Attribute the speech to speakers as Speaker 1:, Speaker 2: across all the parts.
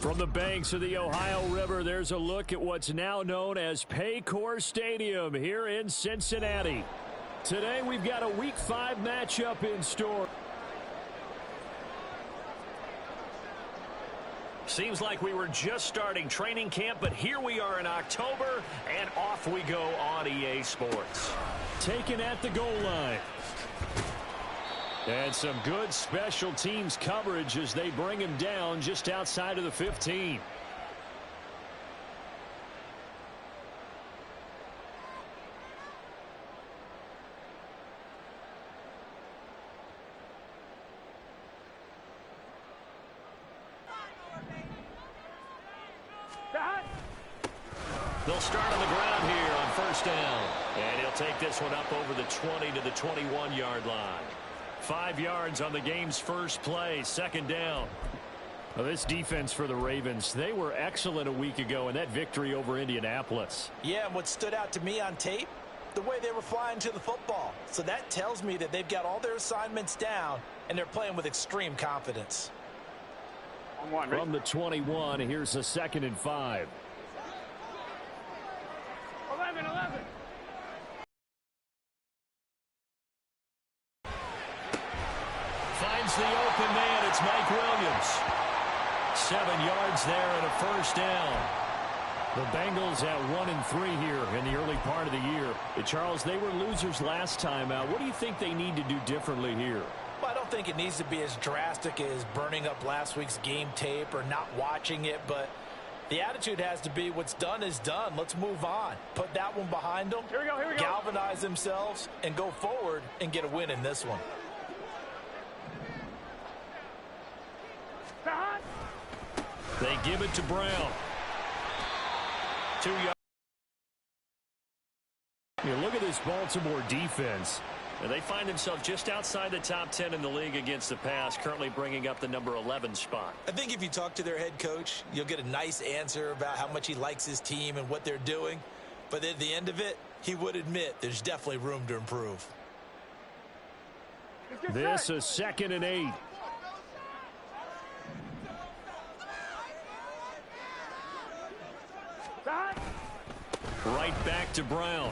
Speaker 1: From the banks of the Ohio River, there's a look at what's now known as Paycor Stadium here in Cincinnati. Today, we've got a Week 5 matchup in store.
Speaker 2: Seems like we were just starting training camp, but here we are in October, and off we go on EA Sports.
Speaker 1: Taken at the goal line. And some good special teams coverage as they bring him down just outside of the 15.
Speaker 2: They'll start on the ground here on first down. And he'll take this one up over the 20 to the 21-yard line. 5 yards on the game's first play, second down.
Speaker 1: Well, this defense for the Ravens, they were excellent a week ago in that victory over Indianapolis.
Speaker 3: Yeah, and what stood out to me on tape, the way they were flying to the football. So that tells me that they've got all their assignments down, and they're playing with extreme confidence.
Speaker 1: From the 21, here's a 2nd and 5.
Speaker 4: 11.
Speaker 2: Finds the open man. It's Mike Williams. 7 yards there and a first down.
Speaker 1: The Bengals at 1-3 here in the early part of the year. Charles, they were losers last time out. What do you think they need to do differently here?
Speaker 3: Well, I don't think it needs to be as drastic as burning up last week's game tape or not watching it, but the attitude has to be what's done is done. Let's move on. Put that one behind them.
Speaker 4: Here we go.
Speaker 3: Galvanize themselves and go forward and get a win in this one.
Speaker 2: They give it to Brown. 2 yards.
Speaker 1: Look at this Baltimore defense.
Speaker 2: And they find themselves just outside the top 10 in the league against the pass, currently bringing up the number 11 spot.
Speaker 3: I think if you talk to their head coach, you'll get a nice answer about how much he likes his team and what they're doing. But at the end of it, he would admit there's definitely room to improve.
Speaker 1: This is 2nd and 8.
Speaker 2: Right back to Brown.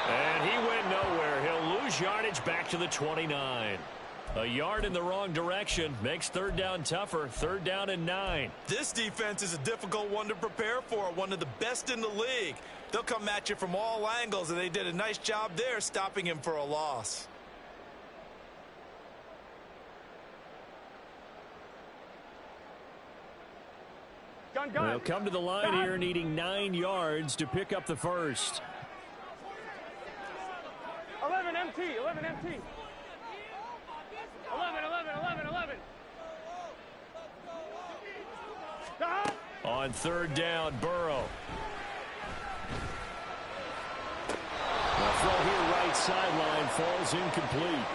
Speaker 2: And he went nowhere. He'll lose yardage back to the 29. A yard in the wrong direction makes third down tougher. 3rd down and 9.
Speaker 3: This defense is a difficult one to prepare for, one of the best in the league. They'll come at you from all angles, and they did a nice job there stopping him for a loss.
Speaker 1: They'll come to the line here needing 9 yards to pick up the first.
Speaker 4: 11 MT. 11.
Speaker 2: On 3rd down, Burrow.
Speaker 1: The throw here right sideline falls incomplete.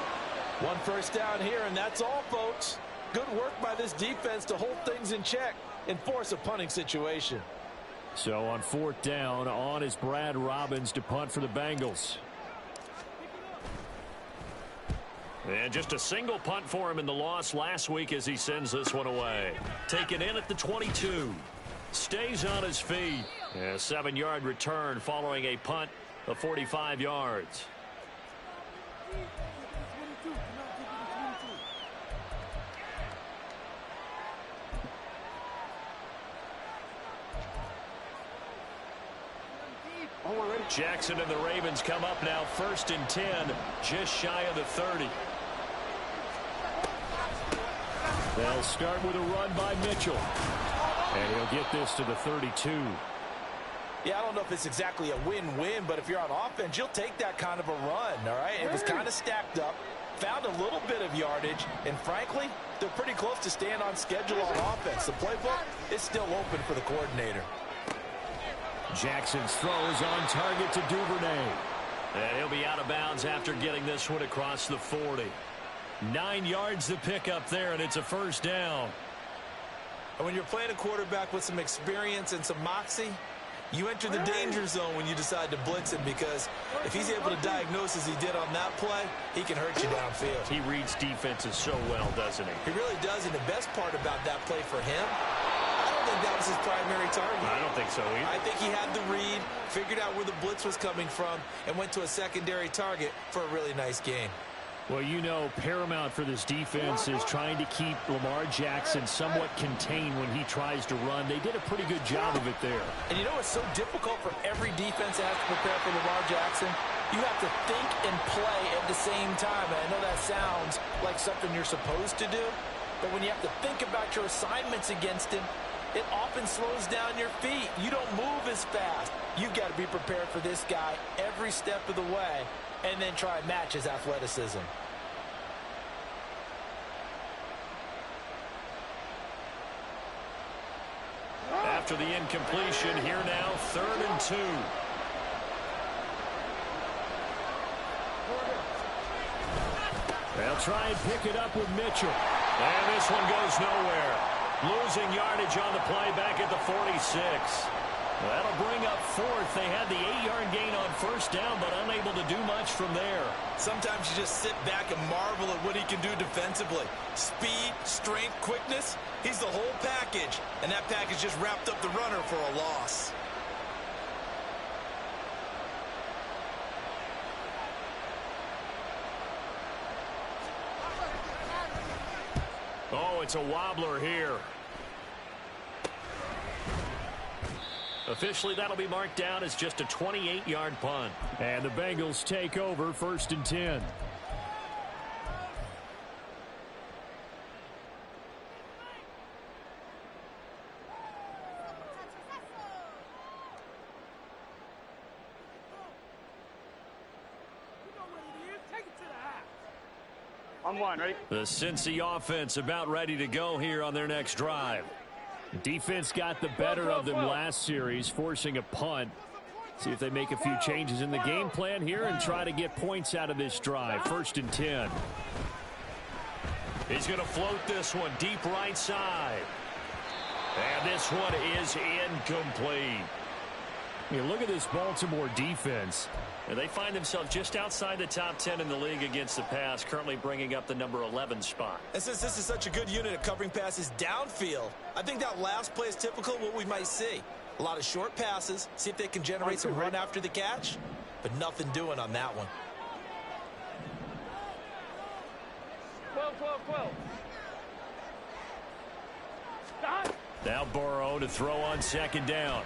Speaker 3: 1 first down here, and that's all, folks. Good work by this defense to hold things in check and force a punting situation.
Speaker 1: So on 4th down, on is Brad Robbins to punt for the Bengals.
Speaker 2: And just a single punt for him in the loss last week as he sends this one away. Taken in at the 22. Stays on his feet. A 7-yard return following a punt of 45 yards. Jackson and the Ravens come up now 1st and 10, just shy of the 30.
Speaker 1: They'll start with a run by Mitchell. And he'll get this to the 32.
Speaker 3: Yeah, I don't know if it's exactly a win-win, but if you're on offense, you'll take that kind of a run, all right? It was kind of stacked up, found a little bit of yardage, and frankly, they're pretty close to staying on schedule on offense. The playbook is still open for the coordinator.
Speaker 1: Jackson's throw is on target to Duvernay.
Speaker 2: And he'll be out of bounds after getting this one across the 40. 9 yards to pick up there, and it's a first down.
Speaker 3: And when you're playing a quarterback with some experience and some moxie, You enter the danger zone when you decide to blitz him, because if he's able to diagnose as he did on that play, he can hurt you downfield.
Speaker 2: He reads defenses so well, doesn't he?
Speaker 3: He really does, and the best part about that play for him, I don't think that was his primary target.
Speaker 2: I don't think so either.
Speaker 3: I think he had the read, figured out where the blitz was coming from, and went to a secondary target for a really nice game.
Speaker 1: Well, you know, paramount for this defense is trying to keep Lamar Jackson somewhat contained when he tries to run. They did a pretty good job of it there.
Speaker 3: And you know what's so difficult for every defense that has to prepare for Lamar Jackson? You have to think and play at the same time. And I know that sounds like something you're supposed to do, but when you have to think about your assignments against him, it often slows down your feet. You don't move as fast. You've got to be prepared for this guy every step of the way and then try and match his athleticism.
Speaker 2: After the incompletion, here now, 3rd and 2.
Speaker 1: They'll try and pick it up with Mitchell.
Speaker 2: And this one goes nowhere. Losing yardage on the play back at the 46. That'll bring up 4th. They had the 8-yard gain on 1st down, but unable to do much from there.
Speaker 3: Sometimes you just sit back and marvel at what he can do defensively. Speed, strength, quickness. He's the whole package, and that package just wrapped up the runner for a loss.
Speaker 2: Oh, it's a wobbler here. Officially, that'll be marked down as just a 28-yard punt.
Speaker 1: And the Bengals take over 1st and 10.
Speaker 4: On one, ready?
Speaker 2: The Cincy offense about ready to go here on their next drive.
Speaker 1: Defense got the better of them last series, forcing a punt. See if they make a few changes in the game plan here and try to get points out of this drive. 1st and 10.
Speaker 2: He's going to float this one deep right side. And this one is incomplete.
Speaker 1: You look at this Baltimore defense.
Speaker 2: And they find themselves just outside the top 10 in the league against the pass, currently bringing up the number 11 spot.
Speaker 3: And since this is such a good unit at covering passes downfield, I think that last play is typical of what we might see. A lot of short passes, see if they can generate some run after the catch, but nothing doing on that one.
Speaker 4: 12. Stop.
Speaker 2: Now Burrow to throw on 2nd down.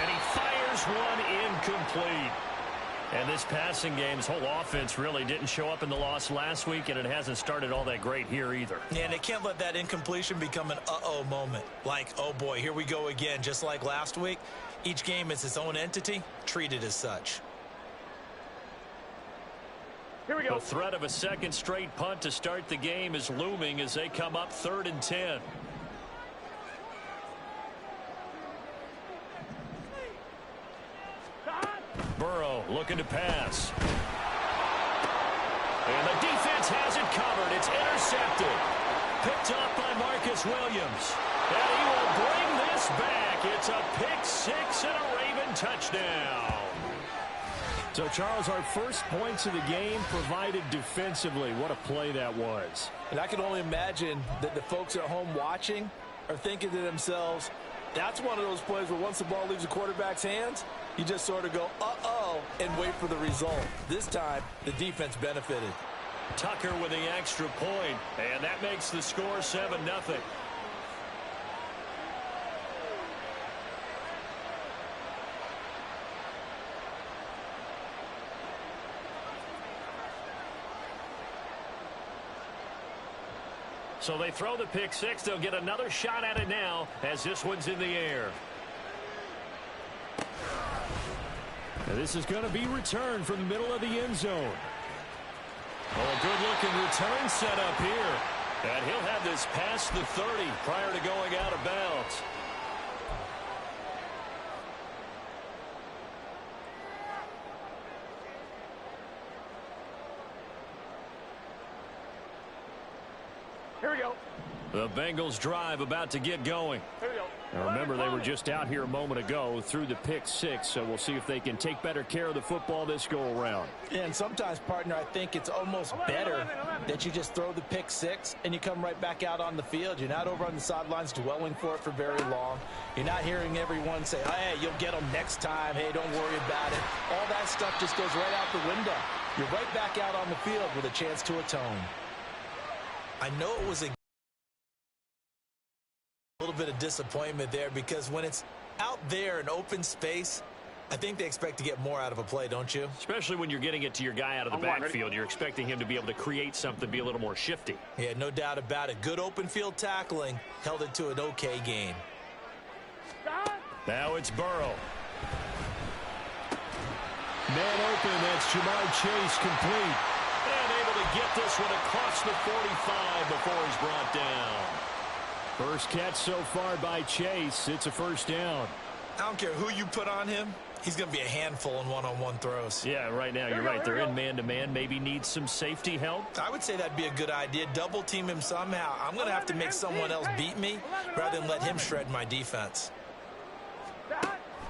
Speaker 2: And he fires one incomplete. And this passing game, his whole offense really didn't show up in the loss last week, and it hasn't started all that great here either.
Speaker 3: Yeah, and they can't let that incompletion become an uh-oh moment. Like, oh boy, here we go again, just like last week. Each game is its own entity, treated as such.
Speaker 4: Here we go.
Speaker 2: The threat of a 2nd straight punt to start the game is looming as they come up 3rd and 10. Burrow looking to pass. And the defense has it covered. It's intercepted. Picked up by Marcus Williams. And he will bring this back. It's a pick 6 and a Raven touchdown.
Speaker 1: So, Charles, our first points of the game provided defensively. What a play that was.
Speaker 3: And I can only imagine that the folks at home watching are thinking to themselves, that's one of those plays where once the ball leaves the quarterback's hands, you just sort of go, uh-oh, and wait for the result. This time, the defense benefited.
Speaker 2: Tucker with the extra point, and that makes the score 7-0. So they throw the pick 6. They'll get another shot at it now as this one's in the air.
Speaker 1: Now this is going to be returned from the middle of the end zone.
Speaker 2: Oh, a good-looking return set up here. And he'll have this past the 30 prior to going out of bounds.
Speaker 4: Here we go.
Speaker 2: The Bengals drive about to get going.
Speaker 4: Here we go.
Speaker 1: Now remember, they were just out here a moment ago through the pick six, so we'll see if they can take better care of the football this go-around.
Speaker 3: Yeah, and sometimes, partner, I think it's almost better that you just throw the pick six and you come right back out on the field. You're not over on the sidelines dwelling for it for very long. You're not hearing everyone say, hey, you'll get them next time. Hey, don't worry about it. All that stuff just goes right out the window. You're right back out on the field with a chance to atone. I know it was a little bit of disappointment there because when it's out there in open space, I think they expect to get more out of a play, don't you?
Speaker 2: Especially when you're getting it to your guy out of the backfield. You're expecting him to be able to create something, be a little more shifty.
Speaker 3: Yeah, no doubt about it. Good open field tackling held it to an okay gain.
Speaker 1: Now it's Burrow. Man open, that's Jamar Chase complete.
Speaker 2: And able to get this one across the 45 before he's brought down.
Speaker 1: First catch so far by Chase. It's a first down.
Speaker 3: I don't care who you put on him. He's going to be a handful in one-on-one throws.
Speaker 2: Yeah, right now you're right. They're in man-to-man. Maybe needs some safety help.
Speaker 3: I would say that'd be a good idea. Double team him somehow. I'm going to have to make someone else beat me rather than let him shred my defense.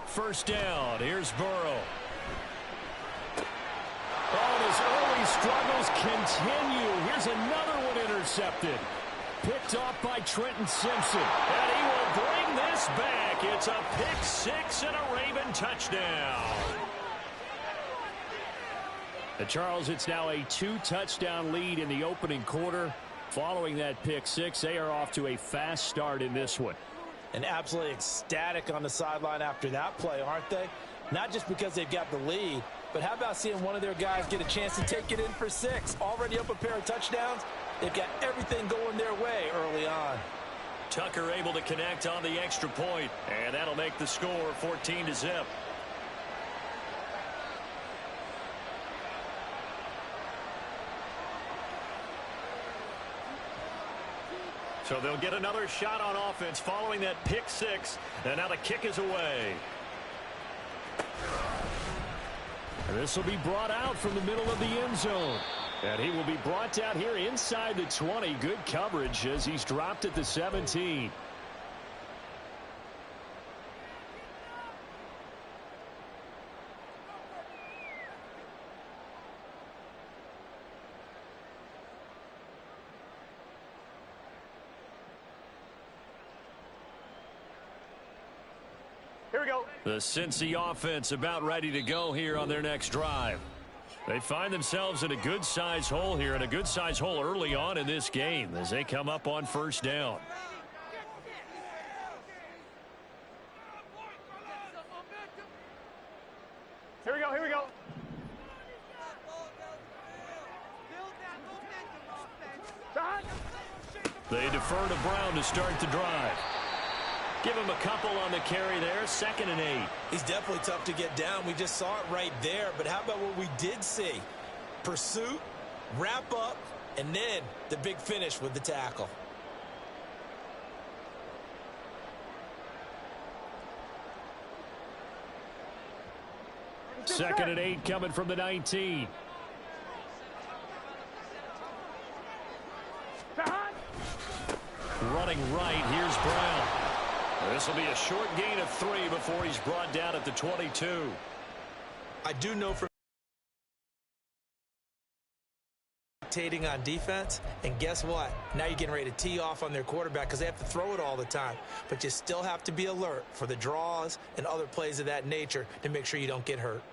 Speaker 1: First down. Here's Burrow. Oh, and his early struggles continue. Here's another one intercepted. Picked off by Trenton Simpson.
Speaker 2: And he will bring this back. It's a pick six and a Raven touchdown.
Speaker 1: And Charles, it's now a 2-touchdown lead in the opening quarter. Following that pick six, they are off to a fast start in this one.
Speaker 3: And absolutely ecstatic on the sideline after that play, aren't they? Not just because they've got the lead, but how about seeing one of their guys get a chance to take it in for six? Already up a pair of touchdowns. They've got everything going their way early on.
Speaker 2: Tucker able to connect on the extra point, and that'll make the score 14-0. So they'll get another shot on offense following that pick six, and now the kick is away.
Speaker 1: And this will be brought out from the middle of the end zone. And he will be brought down here inside the 20. Good coverage as he's dropped at the 17.
Speaker 4: Here we go.
Speaker 1: The Cincy offense about ready to go here on their next drive. They find themselves in a good-sized hole here, and a good-sized hole early on in this game as they come up on first down.
Speaker 4: Here we go. Here we go.
Speaker 1: They defer to Brown to start the drive.
Speaker 2: Give him a couple on the carry there. 2nd and 8.
Speaker 3: He's definitely tough to get down. We just saw it right there. But how about what we did see? Pursuit, wrap up, and then the big finish with the tackle.
Speaker 1: Second and 8 coming from the 19. Running right, here's Brown.
Speaker 2: This will be a short gain of 3 before he's brought down at the 22.
Speaker 3: I do know from on defense, and guess what? Now you're getting ready to tee off on their quarterback because they have to throw it all the time. But you still have to be alert for the draws and other plays of that nature to make sure you don't get hurt.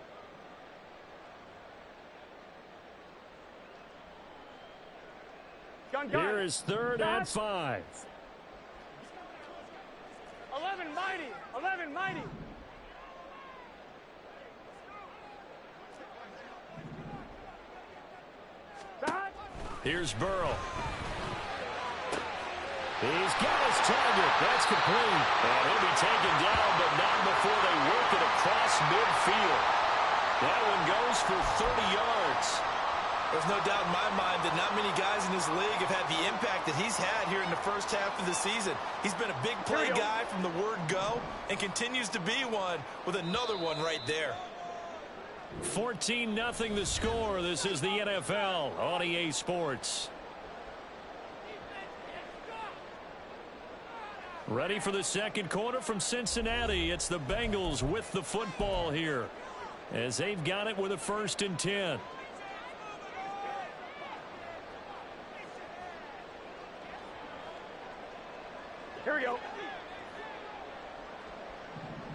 Speaker 1: Here is 3rd and 5.
Speaker 4: 11 mighty. 11 mighty.
Speaker 1: Here's Burrow. He's got his target. That's complete.
Speaker 2: And he'll be taken down, but not before they work it across midfield. That one goes for 30 yards.
Speaker 3: There's no doubt in my mind that not many guys in this league have had the impact that he's had here in the first half of the season. He's been a big play guy from the word go and continues to be one with another one right there.
Speaker 1: 14-0 the score. This is the NFL on EA Sports. Ready for the second quarter from Cincinnati. It's the Bengals with the football here, as they've got it with a 1st and 10.
Speaker 4: Here we go.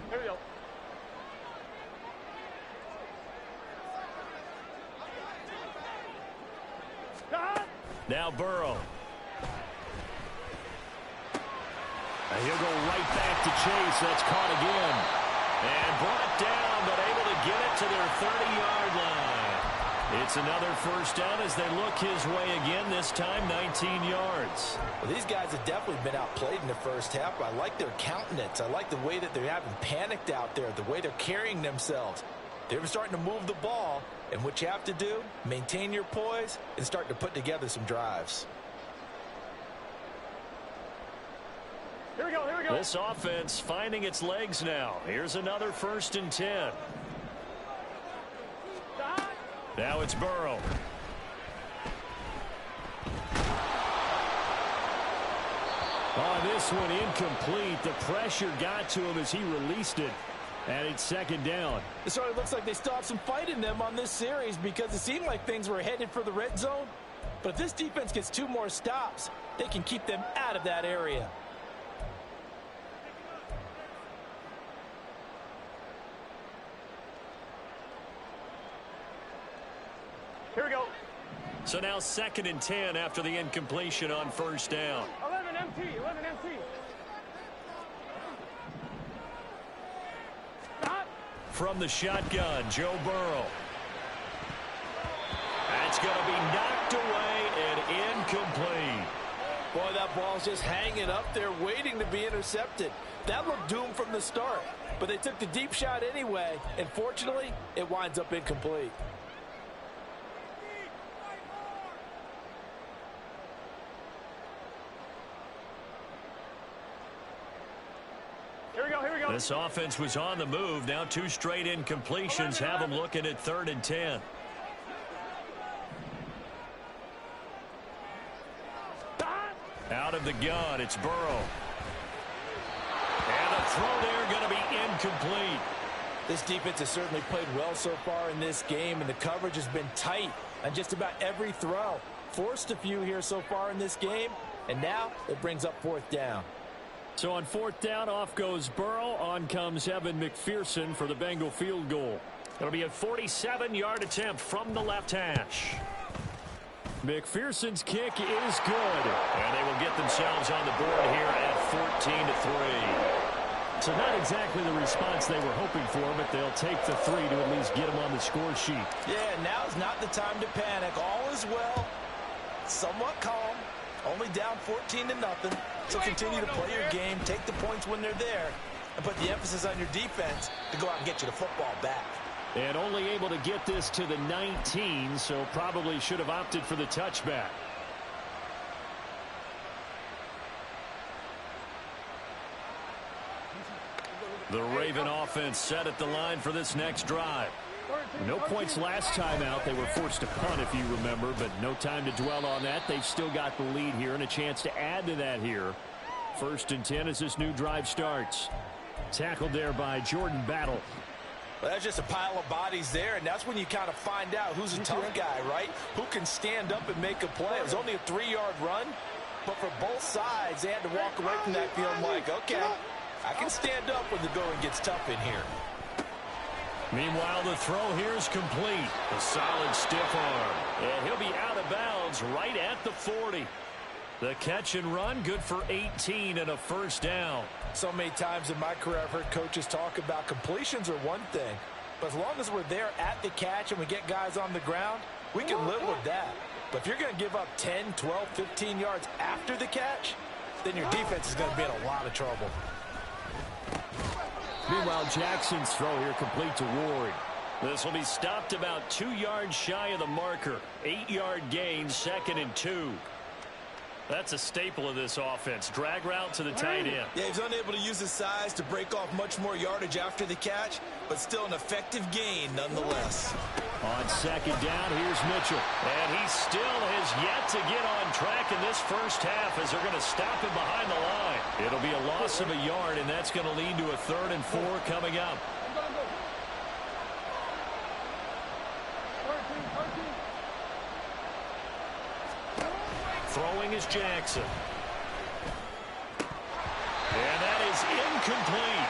Speaker 4: Here we go.
Speaker 1: Now Burrow. And he'll go right back to Chase. That's caught again. And brought down, but able to get it to their 30-yard line. It's another 1st down as they look his way again, this time 19 yards.
Speaker 3: Well, these guys have definitely been outplayed in the first half. I like their countenance. I like the way that they haven't panicked out there, the way they're carrying themselves. They're starting to move the ball, and what you have to do, maintain your poise and start to put together some drives.
Speaker 4: Here we go, here we go.
Speaker 1: This offense finding its legs now. Here's another 1st and 10. Now it's Burrow. On this one, incomplete. The pressure got to him as he released it. And it's 2nd down.
Speaker 3: It sort of looks like they still have some fight in them on this series because it seemed like things were headed for the red zone. But if this defense gets 2 more stops, they can keep them out of that area.
Speaker 4: Here we go.
Speaker 1: So now 2nd and 10 after the incompletion on 1st down.
Speaker 4: 11 MT, 11 MT. Stop.
Speaker 1: From the shotgun, Joe Burrow. That's going to be knocked away and incomplete.
Speaker 3: Boy, that ball's just hanging up there waiting to be intercepted. That looked doomed from the start, but they took the deep shot anyway, and fortunately, it winds up incomplete.
Speaker 4: Here we go, here we go.
Speaker 1: This offense was on the move. Now 2 straight incompletions have them looking at 3rd and 10. Out of the gun, it's Burrow. And a throw there going to be incomplete.
Speaker 3: This defense has certainly played well so far in this game, and the coverage has been tight on just about every throw. Forced a few here so far in this game, and now it brings up 4th down.
Speaker 1: So on 4th down, off goes Burrow. On comes Evan McPherson for the Bengal field goal. It'll be a 47-yard attempt from the left hash. McPherson's kick is good. And they will get themselves on the board here at 14-3. So not exactly the response they were hoping for, but they'll take the 3 to at least get them on the score sheet.
Speaker 3: Yeah, now's not the time to panic. All is well. Somewhat calm. Only down 14-0. So continue to play your game, take the points when they're there, and put the emphasis on your defense to go out and get you the football back.
Speaker 1: And only able to get this to the 19, so probably should have opted for the touchback. The Raven offense set at the line for this next drive. No points last time out. They were forced to punt, if you remember, but no time to dwell on that. They've still got the lead here and a chance to add to that here. 1st and 10 as this new drive starts. Tackled there by Jordan Battle.
Speaker 3: Well, that's just a pile of bodies there, and that's when you kind of find out who's a tough guy, right? Who can stand up and make a play. It was only a 3-yard run, but for both sides, they had to walk away from that feeling like, okay, I can stand up when the going gets tough in here.
Speaker 1: Meanwhile, the throw here is complete. A solid stiff arm. And he'll be out of bounds right at the 40. The catch and run, good for 18 and a 1st down.
Speaker 3: So many times in my career, I've heard coaches talk about completions are one thing. But as long as we're there at the catch and we get guys on the ground, we can live with that. But if you're going to give up 10, 12, 15 yards after the catch, then your defense is going to be in a lot of trouble.
Speaker 1: Meanwhile, Jackson's throw here complete to Ward. This will be stopped about 2 yards shy of the marker. 8-yard gain, 2nd and 2.
Speaker 2: That's a staple of this offense. Drag route to the tight end.
Speaker 3: Yeah, he's unable to use his size to break off much more yardage after the catch, but still an effective gain nonetheless.
Speaker 1: On second down, here's Mitchell.
Speaker 2: And he still has yet to get on track in this first half as they're going to stop him behind the line. It'll be a loss of a yard, and that's going to lead to a 3rd and 4 coming up. Throwing is Jackson. And that is incomplete.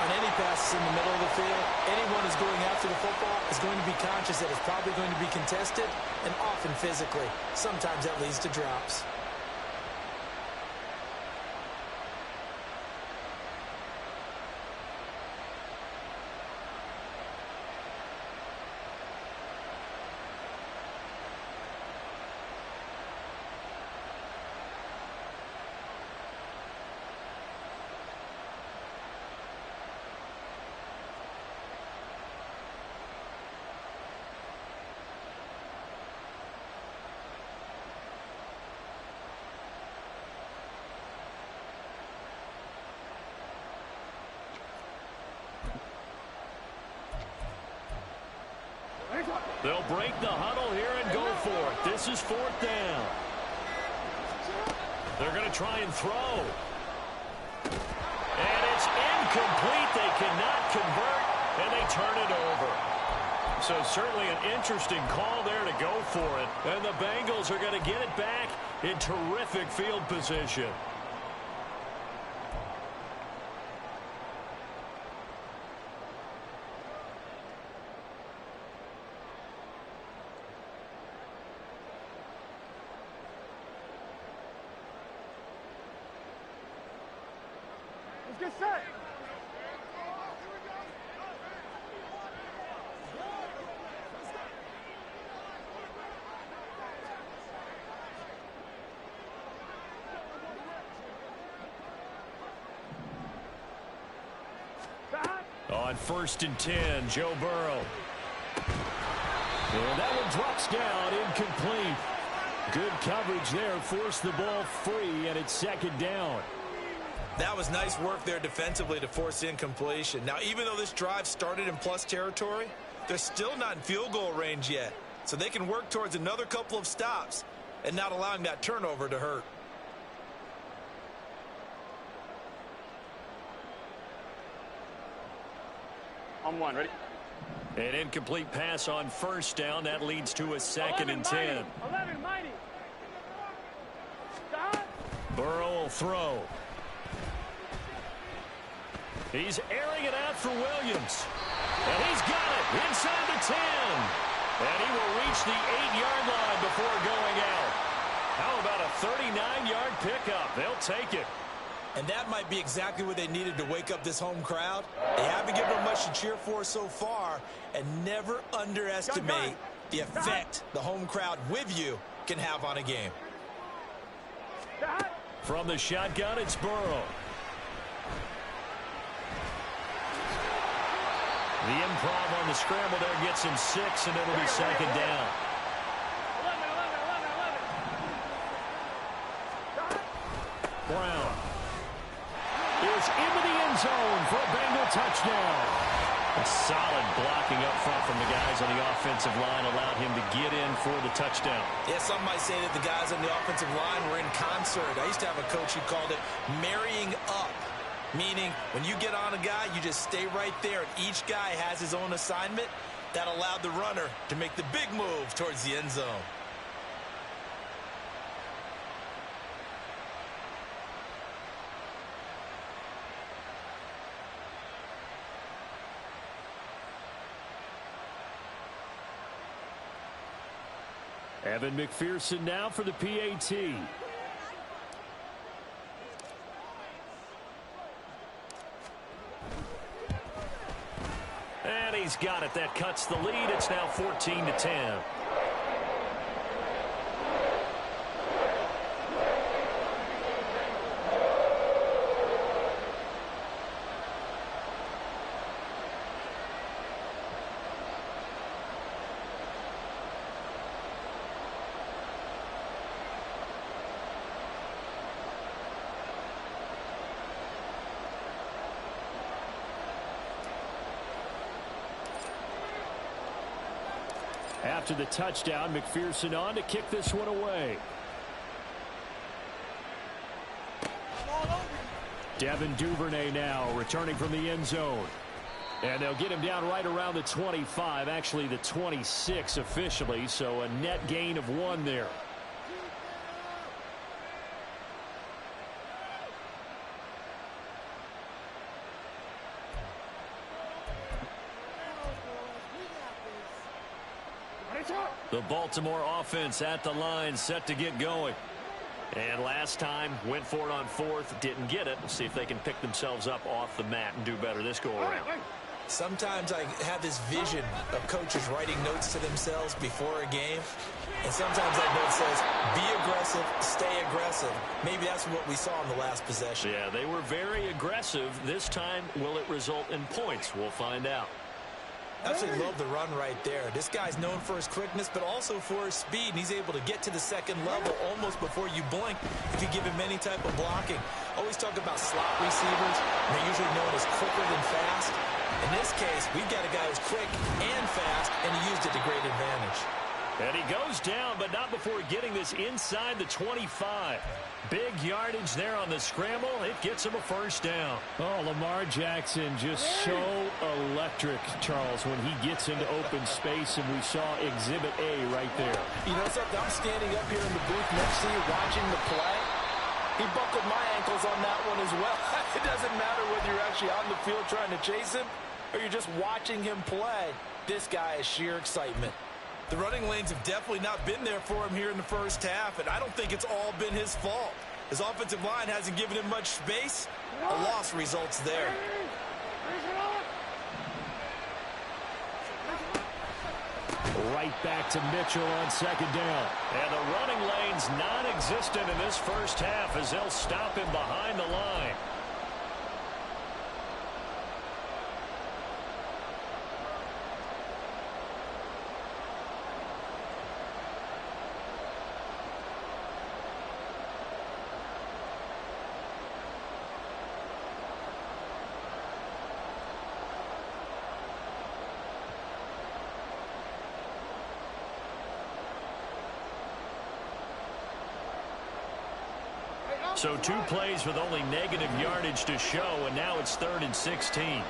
Speaker 3: On any passes in the middle of the field, anyone who's going after the football is going to be conscious that it's probably going to be contested, and often physically. Sometimes that leads to drops.
Speaker 2: They'll break the huddle here and go for it. This is 4th down. They're going to try and throw. And it's incomplete. They cannot convert, and they turn it over. So certainly an interesting call there to go for it. And the Bengals are going to get it back in terrific field position.
Speaker 4: Get set.
Speaker 2: On 1st and 10, Joe Burrow.
Speaker 1: And that one drops down, incomplete. Good coverage there, forced the ball free, and it's 2nd down.
Speaker 3: That was nice work there defensively to force incompletion. Now, even though this drive started in plus territory, they're still not in field goal range yet. So they can work towards another couple of stops and not allowing that turnover to hurt.
Speaker 4: On 1, ready?
Speaker 2: An incomplete pass on 1st down. That leads to a 2nd and 10.
Speaker 4: 11, mighty. Stop.
Speaker 2: Burrow will throw. He's airing it out for Williams. And he's got it inside the 10. And he will reach the 8-yard line before going out. How about a 39-yard pickup? They'll take it.
Speaker 3: And that might be exactly what they needed to wake up this home crowd. They haven't given them much to cheer for so far, and never underestimate the effect the home crowd with you can have on a game.
Speaker 2: From the shotgun, it's Burrow. The improv on the scramble there gets him 6, and it'll be 2nd down.
Speaker 4: 11.
Speaker 2: Brown is into the end zone for a Bengal touchdown. A solid blocking up front from the guys on the offensive line allowed him to get in for the touchdown.
Speaker 3: Yeah, some might say that the guys on the offensive line were in concert. I used to have a coach who called it marrying up, meaning when you get on a guy, you just stay right there, and each guy has his own assignment. That allowed the runner to make the big move towards the end zone.
Speaker 1: Evan McPherson now for the PAT.
Speaker 2: And he's got it. That cuts the lead. It's now 14-10.
Speaker 1: After the touchdown, McPherson on to kick this one away. Devin Duvernay now returning from the end zone. And they'll get him down right around the 25, actually the 26 officially, so a net gain of 1 there. The Baltimore offense at the line, set to get going. And last time, went for it on 4th, didn't get it. We'll see if they can pick themselves up off the mat and do better this go-around.
Speaker 3: Sometimes I have this vision of coaches writing notes to themselves before a game. And sometimes that note says, be aggressive, stay aggressive. Maybe that's what we saw in the last possession.
Speaker 2: Yeah, they were very aggressive. This time, will it result in points? We'll find out.
Speaker 3: Absolutely love the run right there. This guy's known for his quickness, but also for his speed. And he's able to get to the second level almost before you blink if you give him any type of blocking. Always talk about slot receivers. They're usually known as quicker than fast. In this case, we've got a guy who's quick and fast, and he used it to great advantage.
Speaker 1: And he goes down, but not before getting this inside the 25. Big yardage there on the scramble. It gets him a first down. Oh, Lamar Jackson just so electric, Charles, when he gets into open space, and we saw Exhibit A right there.
Speaker 3: You know something? I'm standing up here in the booth next to you watching the play. He buckled my ankles on that one as well. It doesn't matter whether you're actually on the field trying to chase him or you're just watching him play. This guy is sheer excitement. The running lanes have definitely not been there for him here in the first half, and I don't think it's all been his fault. His offensive line hasn't given him much space. A loss results there.
Speaker 1: Right back to Mitchell on second down.
Speaker 2: And the running lane's non-existent in this first half as they'll stop him behind the line. So 2 plays with only negative yardage to show, and now it's 3rd and 16.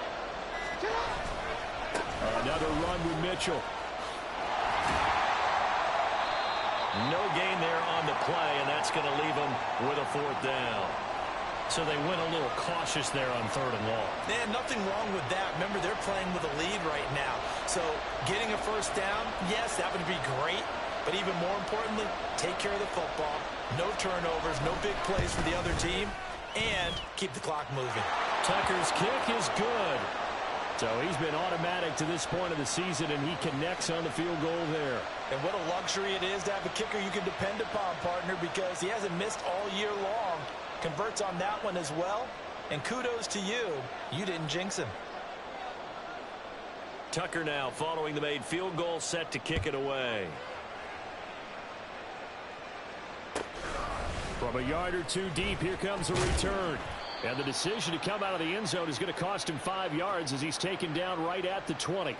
Speaker 1: Another run with Mitchell.
Speaker 2: No gain there on the play, and that's going to leave them with a 4th down.
Speaker 1: So they went a little cautious there on 3rd and long.
Speaker 3: Man, nothing wrong with that. Remember, they're playing with a lead right now. So getting a first down, yes, that would be great. But even more importantly, take care of the football. No turnovers, no big plays for the other team, and keep the clock moving.
Speaker 1: Tucker's kick is good. So he's been automatic to this point of the season, and he connects on the field goal there.
Speaker 3: And what a luxury it is to have a kicker you can depend upon, partner, because he hasn't missed all year long. Converts on that one as well. And kudos to you. You didn't jinx him.
Speaker 2: Tucker now following the made field goal, set to kick it away.
Speaker 1: From a yard or 2 deep, here comes a return. And the decision to come out of the end zone is going to cost him 5 yards as he's taken down right at the 20.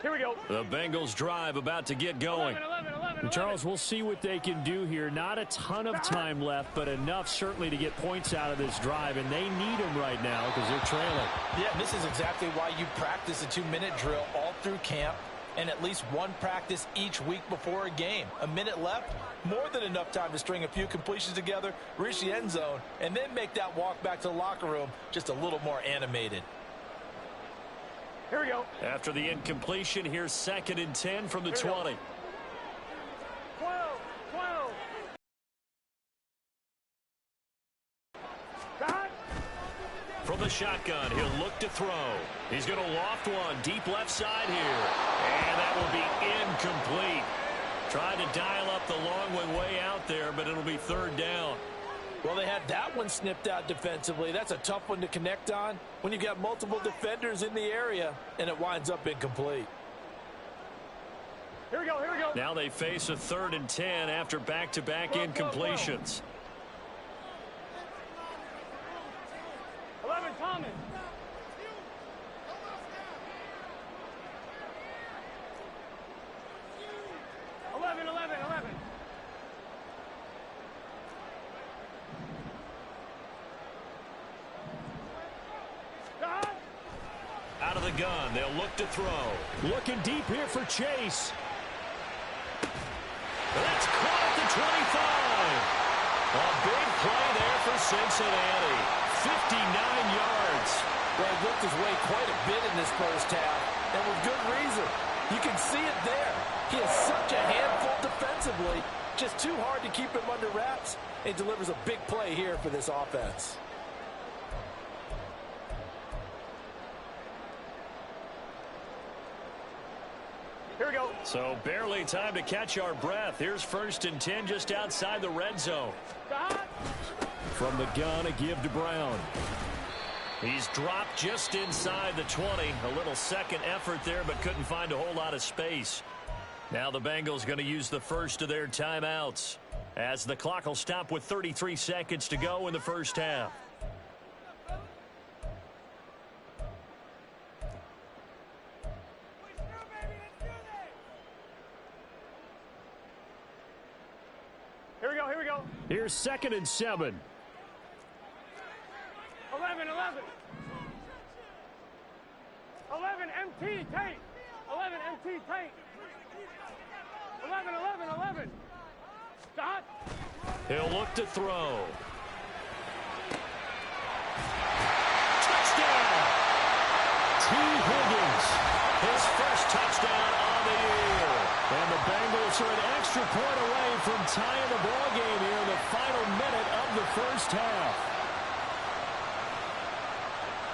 Speaker 4: Here we go.
Speaker 2: The Bengals drive about to get going.
Speaker 4: 11.
Speaker 1: Charles, we'll see what they can do here. Not a ton of time left, but enough certainly to get points out of this drive, and they need them right now because they're trailing.
Speaker 3: Yeah, this is exactly why you practice a 2-minute drill all through camp and at least one practice each week before a game. A minute left, more than enough time to string a few completions together, reach the end zone, and then make that walk back to the locker room just a little more animated.
Speaker 4: Here we go.
Speaker 2: After the incompletion, here's 2nd and 10 from the 20.
Speaker 4: 12. Got.
Speaker 2: From the shotgun, he'll look to throw. He's going to loft one deep left side here. And that will be incomplete. Trying to dial up the long one way out there, but it'll be third down.
Speaker 3: Well, they had that one snipped out defensively. That's a tough one to connect on when you've got multiple defenders in the area, and it winds up incomplete.
Speaker 4: Here we go, here we go.
Speaker 2: Now they face a 3rd and 10 after back-to-back incompletions.
Speaker 4: 11, Thomas.
Speaker 2: Out of the gun, they'll look to throw.
Speaker 1: Looking deep here for Chase.
Speaker 2: That's caught at the 25. A big play there for Cincinnati. 59 yards.
Speaker 3: Well, he worked his way quite a bit in this first half, and with good reason. You can see it there. He is such a handful defensively. Just too hard to keep him under wraps. He delivers a big play here for this offense.
Speaker 4: Here we go.
Speaker 2: So barely time to catch our breath. Here's 1st and 10 just outside the red zone.
Speaker 1: From the gun, a give to Brown.
Speaker 2: He's dropped just inside the 20. A little second effort there, but couldn't find a whole lot of space. Now the Bengals going to use the first of their timeouts, as the clock will stop with 33 seconds to go in the first half.
Speaker 4: Here we go, here we go.
Speaker 1: Here's 2nd and 7.
Speaker 4: 11, MT, Tate. 11, MT, Tate. 11. Stop.
Speaker 2: He'll look to throw. Touchdown!
Speaker 1: T. Higgins.
Speaker 2: His first touchdown on the year.
Speaker 1: And the Bengals are an extra point away from tying the ball game here in the final minute of the first half.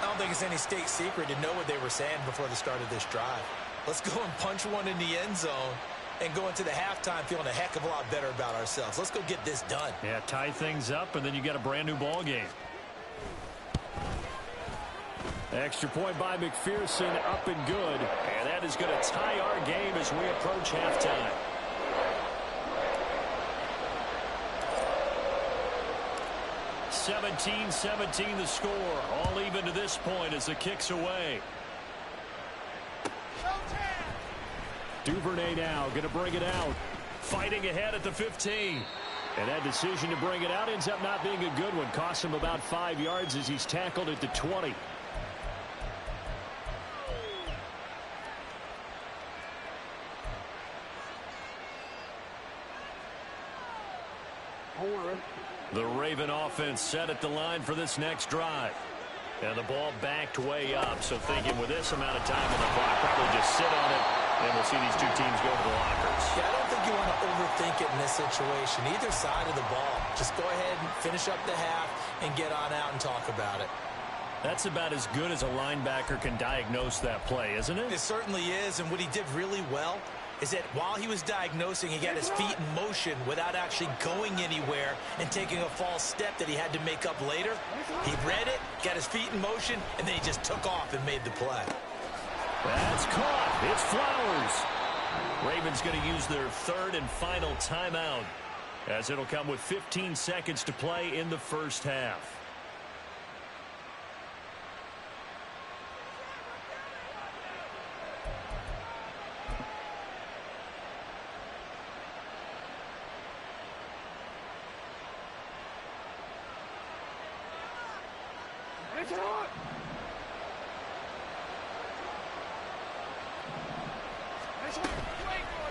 Speaker 3: I don't think it's any state secret to know what they were saying before the start of this drive. Let's go and punch one in the end zone and go into the halftime feeling a heck of a lot better about ourselves. Let's go get this done.
Speaker 2: Yeah, tie things up, and then you got a brand new ball game.
Speaker 1: Extra point by McPherson, up and good.
Speaker 2: And that is going to tie our game as we approach halftime. (17-17) the score. All even to this point as the kick's away.
Speaker 1: Duvernay now going to bring it out.
Speaker 2: Fighting ahead at the 15.
Speaker 1: And that decision to bring it out ends up not being a good one. Costs him about 5 yards as he's tackled at the 20.
Speaker 2: The Raven offense set at the line for this next drive. And the ball backed way up, so thinking with this amount of time on the clock, probably just sit on it, and we'll see these two teams go to the lockers.
Speaker 3: Yeah, I don't think you want to overthink it in this situation. Either side of the ball. Just go ahead and finish up the half and get on out and talk about it.
Speaker 2: That's about as good as a linebacker can diagnose that play, isn't it?
Speaker 3: It certainly is, and what he did really well is that while he was diagnosing, he got his feet in motion without actually going anywhere and taking a false step that he had to make up later. He read it, got his feet in motion, and then he just took off and made the play.
Speaker 1: That's caught. It's Flowers.
Speaker 2: Ravens going to use their 3rd and final timeout, as it'll come with 15 seconds to play in the first half.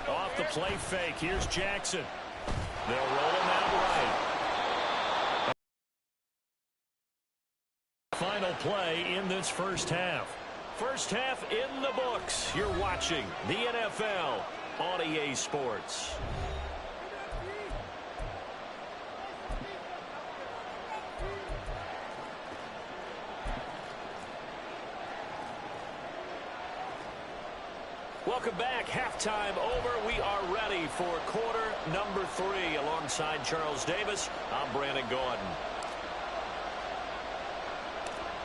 Speaker 2: Off the play fake, here's Jackson. They'll roll him out right. Final play in this first half. First half in the books. You're watching the NFL on EA Sports. Welcome back. Halftime over. We are ready for quarter number 3. Alongside Charles Davis, I'm Brandon Gordon.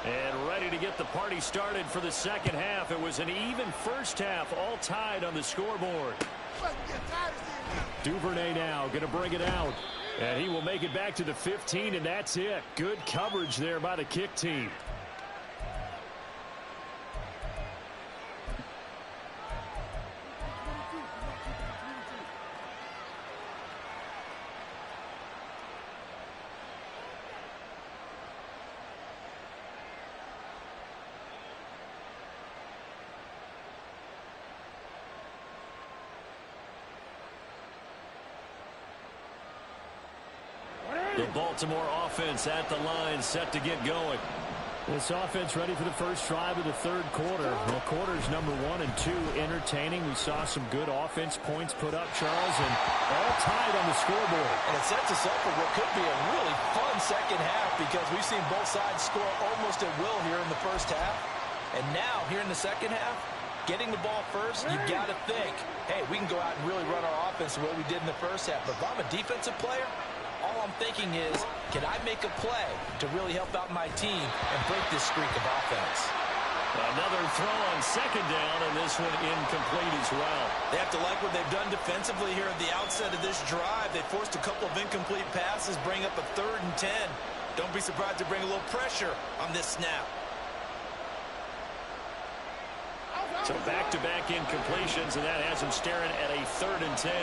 Speaker 2: And ready to get the party started for the second half. It was an even first half, all tied on the scoreboard. Duvernay now going to bring it out. And he will make it back to the 15, and that's it. Good coverage there by the kick team. The Baltimore offense at the line, set to get going. This offense ready for the first drive of the third quarter. Well, quarters number 1 and 2 entertaining. We saw some good offense points put up, Charles, and all tied on the scoreboard.
Speaker 3: And it sets us up for what could be a really fun second half because we've seen both sides score almost at will here in the first half. And now, here in the second half, getting the ball first, you've got to think, hey, we can go out and really run our offense the way we did in the first half. But if I'm a defensive player, all I'm thinking is, can I make a play to really help out my team and break this streak of offense?
Speaker 2: Another throw on second down, and this one incomplete as well.
Speaker 3: They have to like what they've done defensively here at the outset of this drive. They forced a couple of incomplete passes, bring up a 3rd and 10. Don't be surprised to bring a little pressure on this snap.
Speaker 2: So back-to-back incompletions, and that has him staring at a 3rd and 10.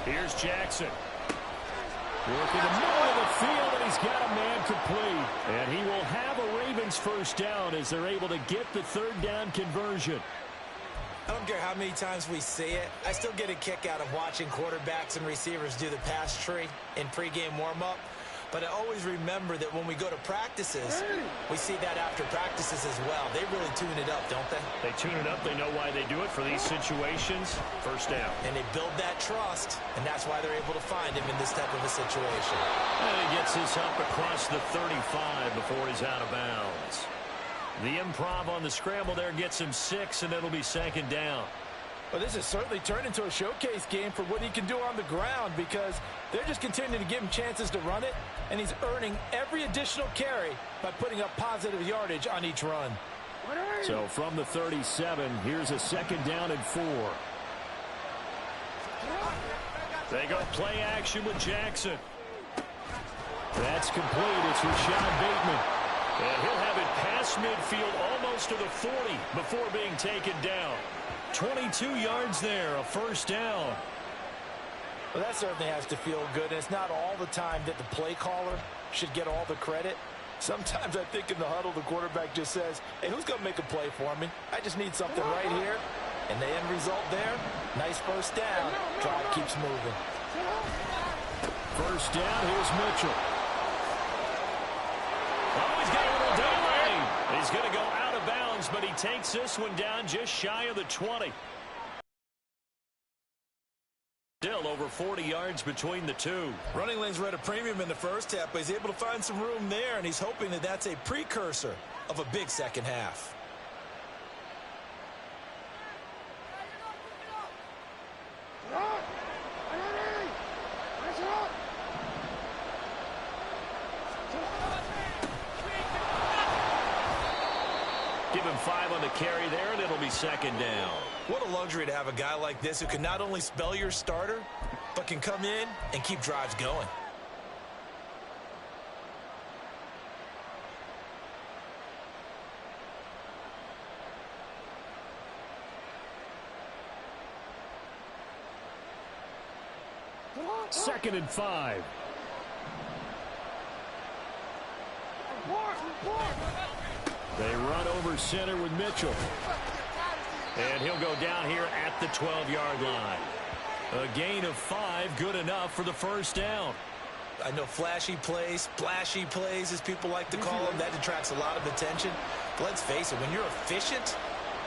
Speaker 2: Here's Jackson. Working the middle of the field, and he's got a man complete. And he will have a Ravens first down as they're able to get the 3rd down conversion.
Speaker 3: I don't care how many times we see it. I still get a kick out of watching quarterbacks and receivers do the pass tree in pregame warm-up. But I always remember that when we go to practices, we see that after practices as well. They really tune it up, don't they?
Speaker 2: They tune it up. They know why they do it for these situations. First down.
Speaker 3: And they build that trust, and that's why they're able to find him in this type of a situation.
Speaker 2: And he gets this up across the 35 before he's out of bounds. The improv on the scramble there gets him 6, and it'll be second down.
Speaker 3: Well, this has certainly turned into a showcase game for what he can do on the ground because they're just continuing to give him chances to run it, and he's earning every additional carry by putting up positive yardage on each run.
Speaker 1: So from the 37, here's a second down and 4.
Speaker 2: They go play action with Jackson.
Speaker 1: That's complete. It's Rashad Bateman.
Speaker 2: And he'll have it past midfield almost to the 40 before being taken down. 22 yards there, a first down.
Speaker 3: Well, that certainly has to feel good. And it's not all the time that the play caller should get all the credit. Sometimes I think in the huddle, the quarterback just says, hey, who's going to make a play for me? I just need something right here. And the end result there, nice first down. Drive keeps moving.
Speaker 1: First down, here's Mitchell.
Speaker 2: Oh, he's got a little delay. He's going to go out of bounds, but he takes this one down just shy of the 20. Still over 40 yards between the two.
Speaker 3: Running lanes were at a premium in the first half, but he's able to find some room there, and he's hoping that that's a precursor of a big second half.
Speaker 2: Give him 5 on the carry there, and it'll be second down.
Speaker 3: What a luxury to have a guy like this who can not only spell your starter, but can come in and keep drives going.
Speaker 1: Second and 5. They run over center with Mitchell.
Speaker 2: And he'll go down here at the 12-yard line. A gain of 5, good enough for the first down.
Speaker 3: I know flashy plays, splashy plays, as people like to call them, that attracts a lot of attention. But let's face it, when you're efficient,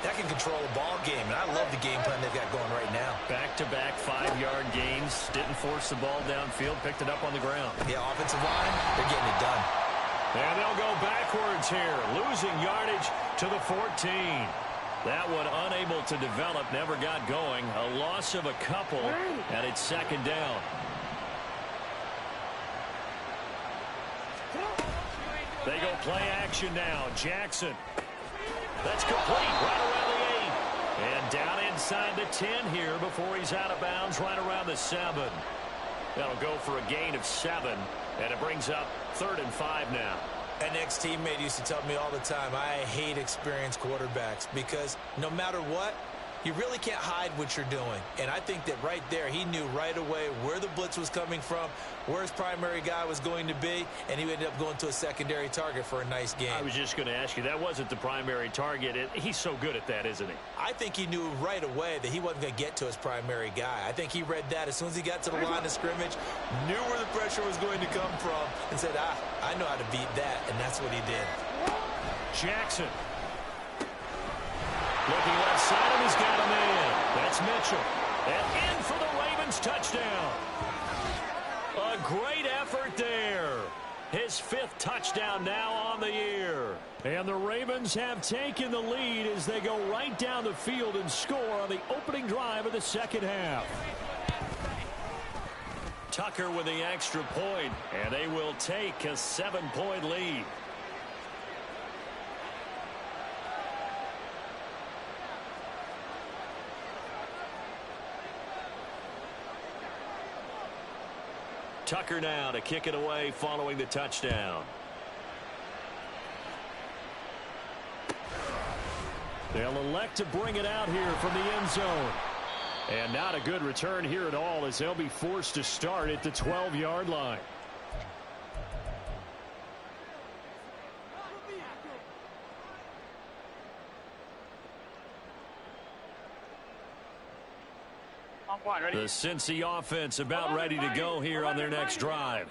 Speaker 3: That can control a ball game, and I love the game plan they've got going right now.
Speaker 2: Back-to-back 5-yard gains. Didn't force the ball downfield. Picked it up on the ground.
Speaker 3: Yeah, offensive line, they're getting it done.
Speaker 2: And they'll go backwards here, losing yardage to the 14. That one unable to develop, never got going. A loss of a couple, and it's second down. They go play action now. Jackson. That's complete right around the 8. And down inside the 10 here before he's out of bounds right around the 7. That'll go for a gain of 7. And it brings up 3rd and 5 now.
Speaker 3: An ex-teammate used to tell me all the time, I hate experienced quarterbacks because no matter what, you really can't hide what you're doing. And I think that right there, he knew right away where the blitz was coming from, where his primary guy was going to be, and he ended up going to a secondary target for a nice game.
Speaker 2: I was just going to ask you, that wasn't the primary target. He's so good at that, isn't he?
Speaker 3: I think he knew right away that he wasn't going to get to his primary guy. I think he read that as soon as he got to the line of scrimmage, knew where the pressure was going to come from, and said, I know how to beat that, and that's what he did.
Speaker 2: Jackson. Looking left side, and he's got him in. That's Mitchell. And in for the Ravens touchdown. A great effort there. His 5th touchdown now on the year. And the Ravens have taken the lead as they go right down the field and score on the opening drive of the second half. Tucker with the extra point, and they will take a 7-point lead. Tucker now to kick it away following the touchdown. They'll elect to bring it out here from the end zone. And not a good return here at all as they'll be forced to start at the 12-yard line. The Cincy offense about ready to go here on their next drive.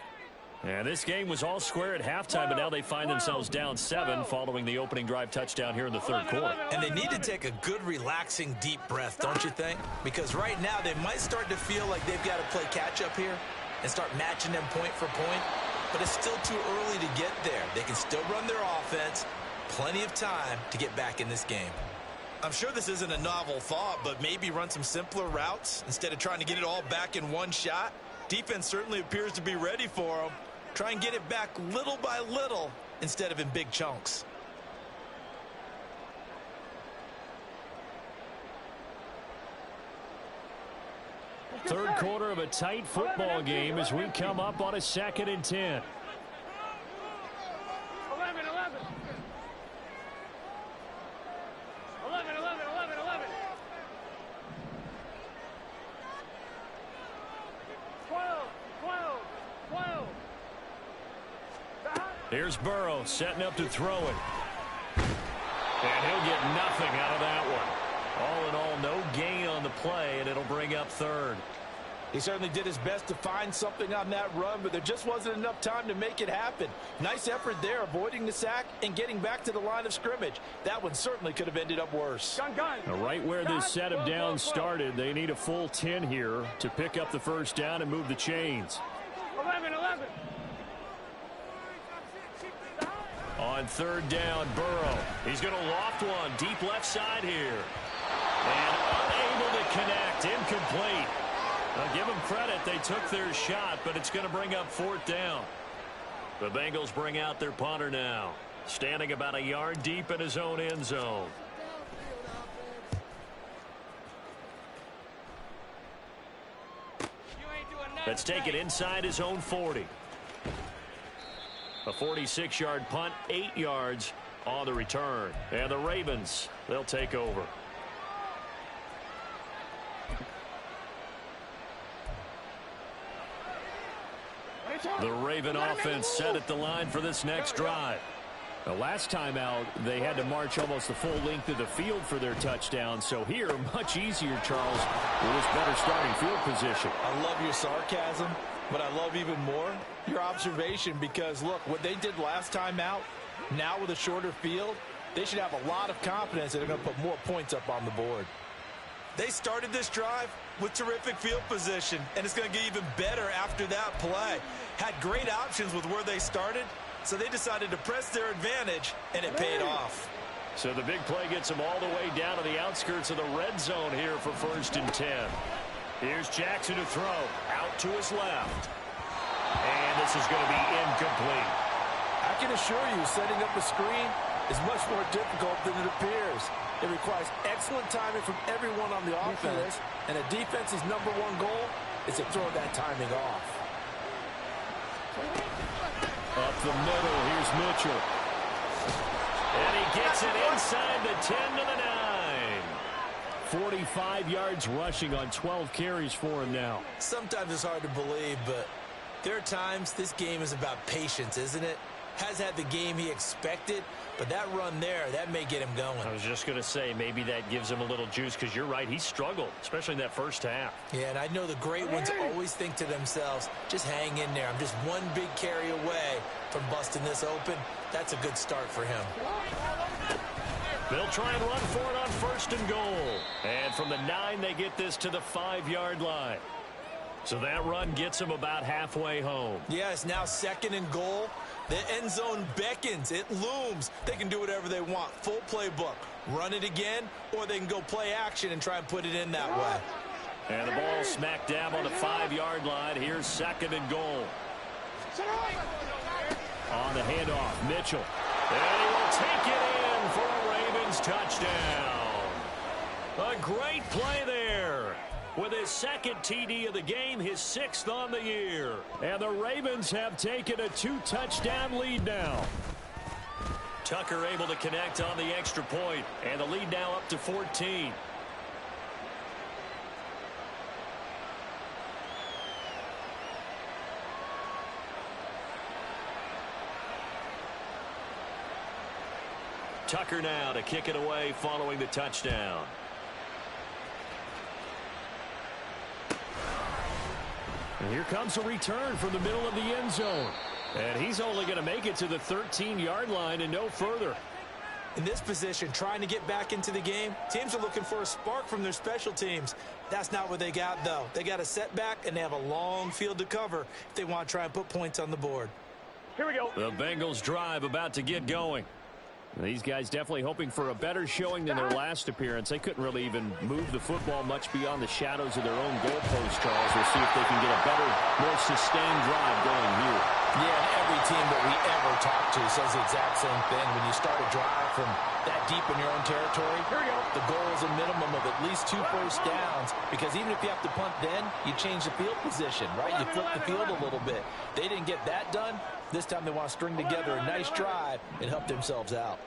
Speaker 2: And this game was all square at halftime, but now they find themselves down 7 following the opening drive touchdown here in the 3rd quarter.
Speaker 3: And they need to take a good, relaxing, deep breath, don't you think? Because right now they might start to feel like they've got to play catch-up here and start matching them point for point. But it's still too early to get there. They can still run their offense. Plenty of time to get back in this game. I'm sure this isn't a novel thought, but maybe run some simpler routes instead of trying to get it all back in one shot. Defense certainly appears to be ready for them. Try and get it back little by little instead of in big chunks.
Speaker 2: Third quarter of a tight football game as we come up on a 2nd and 10.
Speaker 4: 11, 11. 11, 11, 11, 11. 12, 12, 12.
Speaker 2: Here's Burrow setting up to throw it. And he'll get nothing out of that one. All in all, no gain on the play, and it'll bring up 3rd.
Speaker 3: He certainly did his best to find something on that run, but there just wasn't enough time to make it happen. Nice effort there, avoiding the sack and getting back to the line of scrimmage. That one certainly could have ended up worse.
Speaker 2: Right where this set of downs started, they need a full 10 here to pick up the first down and move the chains.
Speaker 4: 11, 11.
Speaker 2: On 3rd down, Burrow. He's going to loft one deep left side here. And unable to connect, incomplete. Now give them credit, they took their shot, but it's going to bring up 4th down. The Bengals bring out their punter now, standing about a yard deep in his own end zone. That's taken inside his own 40. A 46-yard punt, 8 yards on the return. And the Ravens, they'll take over. The Raven offense set at the line for this next drive. The last time out, they had to march almost the full length of the field for their touchdown. So here, much easier, Charles, with this better starting field position.
Speaker 3: I love your sarcasm, but I love even more your observation because, look, what they did last time out, now with a shorter field, they should have a lot of confidence that they're going to put more points up on the board. They started this drive with terrific field position, and it's going to get even better after that play. Had great options with where they started, so they decided to press their advantage, and it paid off.
Speaker 2: So the big play gets them all the way down to the outskirts of the red zone here for 1st and 10. Here's Jackson to throw. Out to his left. And this is going to be incomplete.
Speaker 3: I can assure you, setting up a screen is much more difficult than it appears. It requires excellent timing from everyone on the offense, and a defense's #1 goal is to throw that timing off.
Speaker 1: Up the middle, here's Mitchell.
Speaker 2: And he gets it inside the 10 to the 9.
Speaker 1: 45 yards rushing on 12 carries for him now.
Speaker 3: Sometimes it's hard to believe, but there are times this game is about patience, isn't it? Has had the game he expected, but that run there, that may get him going.
Speaker 2: I was just going to say, maybe that gives him a little juice, because you're right, he struggled, especially in that first half.
Speaker 3: Yeah, and I know the great ones always think to themselves, just hang in there. I'm just one big carry away from busting this open. That's a good start for him.
Speaker 2: They'll try and run for it on 1st and goal. And from the 9, they get this to the 5-yard line. So that run gets them about halfway home.
Speaker 3: Yeah, it's now 2nd and goal. The end zone beckons. It looms. They can do whatever they want. Full playbook. Run it again, or they can go play action and try and put it in that way.
Speaker 2: And the ball smack dab on the 5-yard line. Here's 2nd and goal.
Speaker 1: On the handoff, Mitchell.
Speaker 2: And he will take it in for a Ravens touchdown. A great play there. With his 2nd TD of the game, his 6th on the year.
Speaker 1: And the Ravens have taken a 2-touchdown lead now.
Speaker 2: Tucker able to connect on the extra point, and the lead now up to 14. Tucker now to kick it away following the touchdown.
Speaker 1: And here comes a return from the middle of the end zone. And he's only going to make it to the 13-yard line and no further.
Speaker 3: In this position, trying to get back into the game, teams are looking for a spark from their special teams. That's not what they got, though. They got a setback, and they have a long field to cover if they want to try and put points on the board.
Speaker 4: Here we go.
Speaker 2: The Bengals drive about to get going.
Speaker 1: These guys definitely hoping for a better showing than their last appearance. They couldn't really even move the football much beyond the shadows of their own goalpost, Charles. We'll see if they can get a better, more sustained drive going here.
Speaker 3: Yeah, and every team that we ever talk to says the exact same thing. When you start a drive from that deep in your own territory, the goal is a minimum of at least 2 first downs, because even if you have to punt then, you change the field position, right? You flip the field a little bit. They didn't get that done. This time they want to string together a nice drive and help themselves out.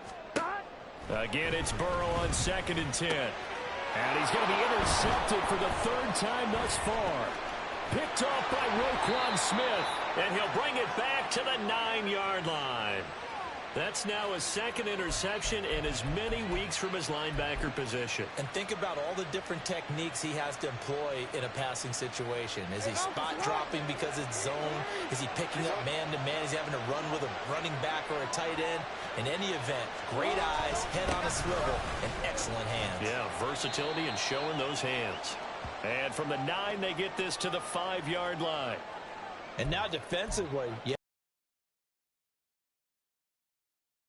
Speaker 2: Again, it's Burrow on 2nd and 10.
Speaker 1: And he's going to be intercepted for the 3rd time thus far. Picked off by Roquan Smith.
Speaker 2: And he'll bring it back to the 9-yard line. That's now his 2nd interception in as many weeks from his linebacker position.
Speaker 3: And think about all the different techniques he has to employ in a passing situation. Is he spot dropping because it's zone? Is he picking up man-to-man? Is he having to run with a running back or a tight end? In any event, great eyes, head on a swivel, and excellent hands.
Speaker 2: Yeah, versatility and showing those hands. And from the 9, they get this to the 5-yard line.
Speaker 3: And now defensively, yeah.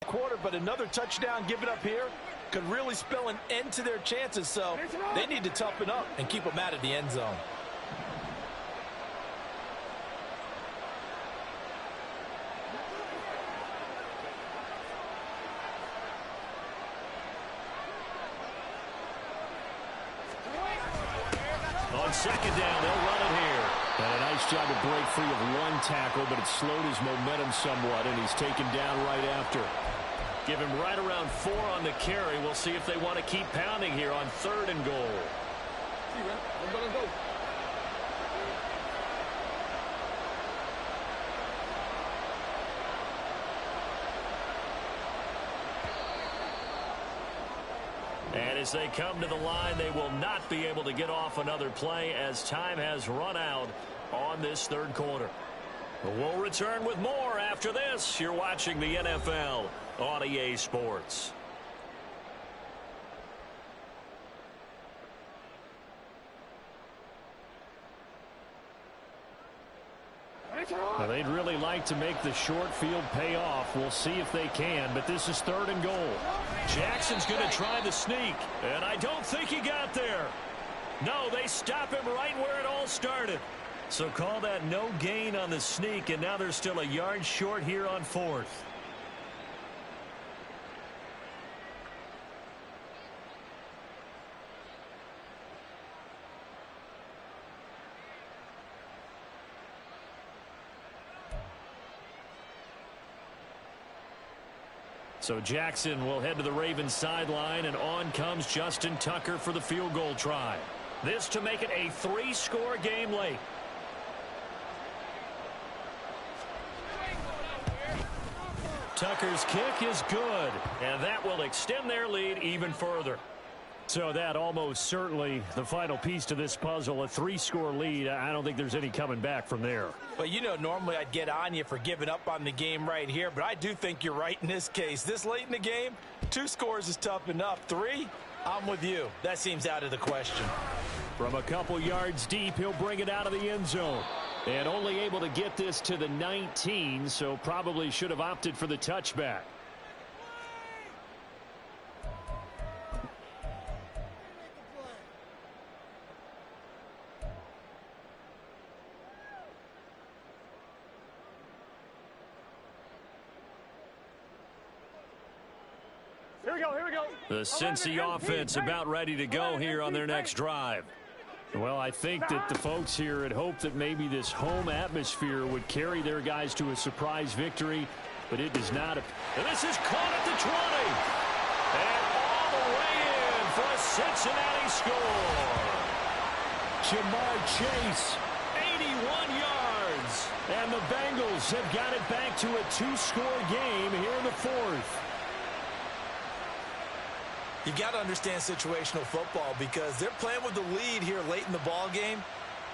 Speaker 3: Quarter, but another touchdown given up here could really spell an end to their chances, so they need to toughen up and keep them out of the end zone.
Speaker 2: On 2nd down, they'll run it here.
Speaker 1: And a nice job to break free of one tackle, but it slowed his momentum somewhat, and he's taken down right after.
Speaker 2: Give him right around 4 on the carry. We'll see if they want to keep pounding here on 3rd and goal. And as they come to the line, they will not be able to get off another play as time has run out on this 3rd quarter. We'll return with more after this. You're watching the NFL on EA Sports.
Speaker 1: Now, they'd really like to make the short field pay off. We'll see if they can, but this is 3rd and goal.
Speaker 2: Jackson's going to try the sneak, and I don't think he got there. No, they stop him right where it all started. So call that no gain on the sneak, and now they're still a yard short here on 4th. So Jackson will head to the Ravens sideline, and on comes Justin Tucker for the field goal try. This to make it a 3-score game late. Tucker's kick is good, and that will extend their lead even further.
Speaker 1: So that almost certainly the final piece to this puzzle, a 3-score lead. I don't think there's any coming back from there.
Speaker 3: But, you know, normally I'd get on you for giving up on the game right here, but I do think you're right in this case. This late in the game, 2 scores is tough enough. 3, I'm with you. That seems out of the question.
Speaker 1: From a couple yards deep, he'll bring it out of the end zone. And only able to get this to the 19, so probably should have opted for the touchback.
Speaker 4: Here we go.
Speaker 2: The Cincy offense about ready to go here on their next drive.
Speaker 1: Well, I think that the folks here had hoped that maybe this home atmosphere would carry their guys to a surprise victory, but it does not.
Speaker 2: And this is caught at the 20. And all the way in for a Cincinnati score.
Speaker 1: Jamar Chase,
Speaker 2: 81 yards.
Speaker 1: and the Bengals have got it back to a 2-score game here in the 4th.
Speaker 3: You've got to understand situational football because they're playing with the lead here late in the ball game.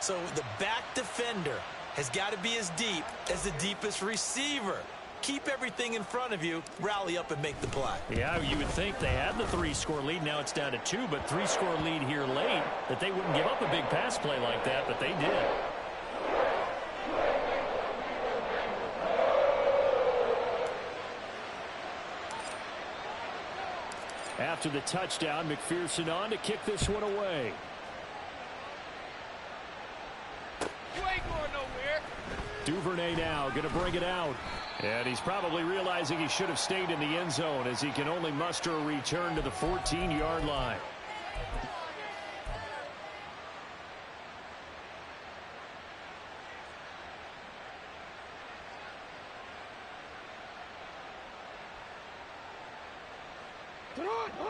Speaker 3: So the back defender has got to be as deep as the deepest receiver. Keep everything in front of you, rally up and make the play.
Speaker 2: Yeah, you would think they had the 3-score lead. Now it's down to 2, but 3-score lead here late, that they wouldn't give up a big pass play like that, but they did.
Speaker 1: After the touchdown, McPherson on to kick this one away.
Speaker 4: You ain't going nowhere.
Speaker 1: Duvernay now going to bring it out. And he's probably realizing he should have stayed in the end zone as he can only muster a return to the 14-yard line.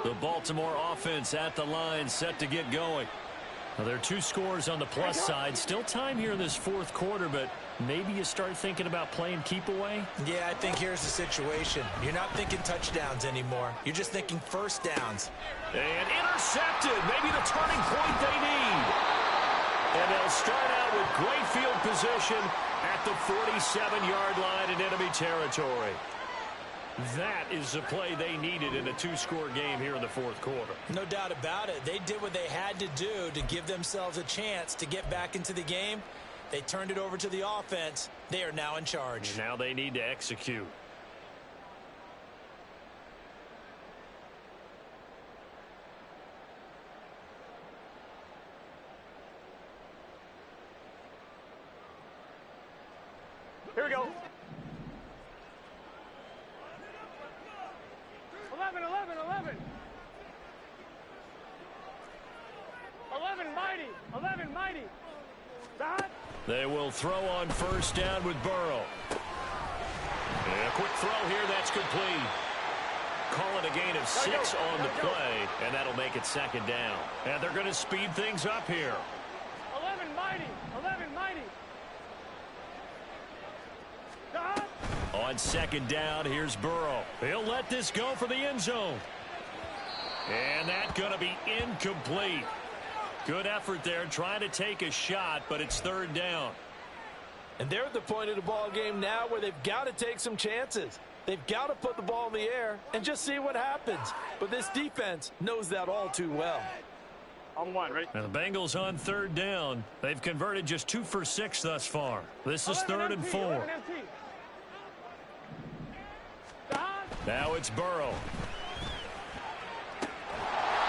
Speaker 2: The Baltimore offense at the line, set to get going. Well, there are 2 scores on the plus side. Still time here in this 4th quarter, but maybe you start thinking about playing keep away?
Speaker 3: Yeah, I think here's the situation. You're not thinking touchdowns anymore. You're just thinking first downs.
Speaker 2: And intercepted. Maybe the turning point they need. And they'll start out with great field position at the 47-yard line in enemy territory. That is the play they needed in a 2-score game here in the 4th quarter.
Speaker 3: No doubt about it. They did what they had to do to give themselves a chance to get back into the game. They turned it over to the offense. They are now in charge.
Speaker 2: Now they need to execute.
Speaker 4: Here we go. 11, 11, 11. 11 mighty. 11 mighty. Dot.
Speaker 2: They will throw on first down with Burrow. And a quick throw here, that's complete. Call it a gain of 6 on the play, and that'll make it 2nd down. And they're going to speed things up here.
Speaker 4: 11 mighty. 11 mighty. Dot.
Speaker 2: On 2nd down, here's Burrow. He'll let this go for the end zone. And that's going to be incomplete. Good effort there, trying to take a shot, but it's 3rd down.
Speaker 3: And they're at the point of the ball game now where they've got to take some chances. They've got to put the ball in the air and just see what happens. But this defense knows that all too well.
Speaker 4: On one, ready?
Speaker 2: And the Bengals on third down. They've converted just 2 for 6 thus far. This is 3rd and 4. Now it's Burrow.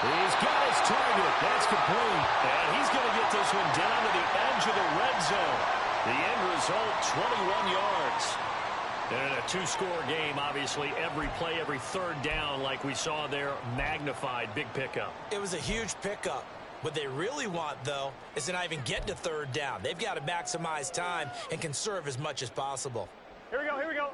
Speaker 2: He's got his target. That's complete. And he's going to get this one down to the edge of the red zone. The end result, 21 yards. And a 2-score game, obviously, every play, every third down, like we saw there, magnified, big pickup.
Speaker 3: It was a huge pickup. What they really want, though, is to not even get to third down. They've got to maximize time and conserve as much as possible.
Speaker 4: Here we go, here we go.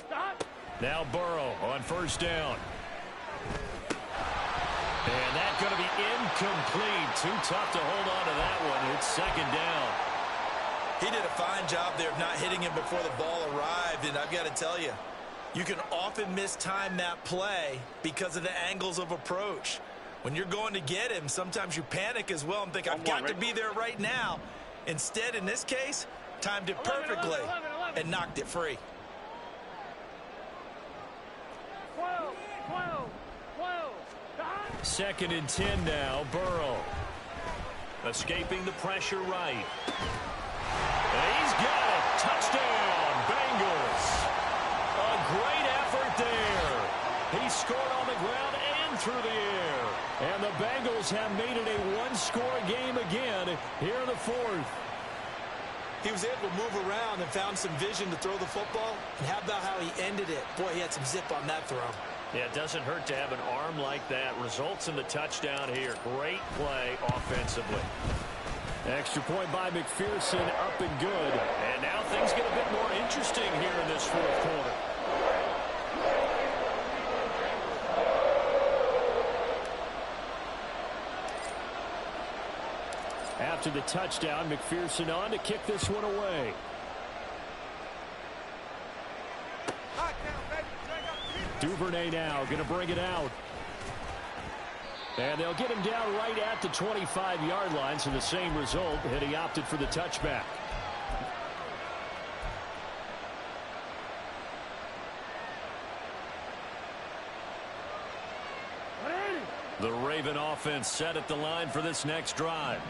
Speaker 4: Stop.
Speaker 2: Now Burrow on first down. And that's going to be incomplete. Too tough to hold on to that one. It's 2nd down.
Speaker 3: He did a fine job there of not hitting him before the ball arrived, and I've got to tell you, you can often mistime that play because of the angles of approach. When you're going to get him, sometimes you panic as well and think, I've got to be there right now. Instead, in this case, timed it perfectly and knocked it free.
Speaker 4: 12.
Speaker 2: 2nd and 10 now, Burrow. Escaping the pressure right. And he's got it. Touchdown, Bengals. A great effort there. He scored on the ground and through the air. And the Bengals have made it a 1-score game again here in the 4th.
Speaker 3: He was able to move around and found some vision to throw the football. And how about how he ended it? Boy, he had some zip on that throw.
Speaker 2: Yeah, it doesn't hurt to have an arm like that. Results in the touchdown here. Great play offensively.
Speaker 1: Extra point by McPherson, up and good.
Speaker 2: And now things get a bit more interesting here in this 4th quarter.
Speaker 1: After the touchdown, McPherson on to kick this one away. Duvernay now going to bring it out. And they'll get him down right at the 25-yard line, so the same result, and he opted for the touchback.
Speaker 2: The Raven offense set at the line for this next drive.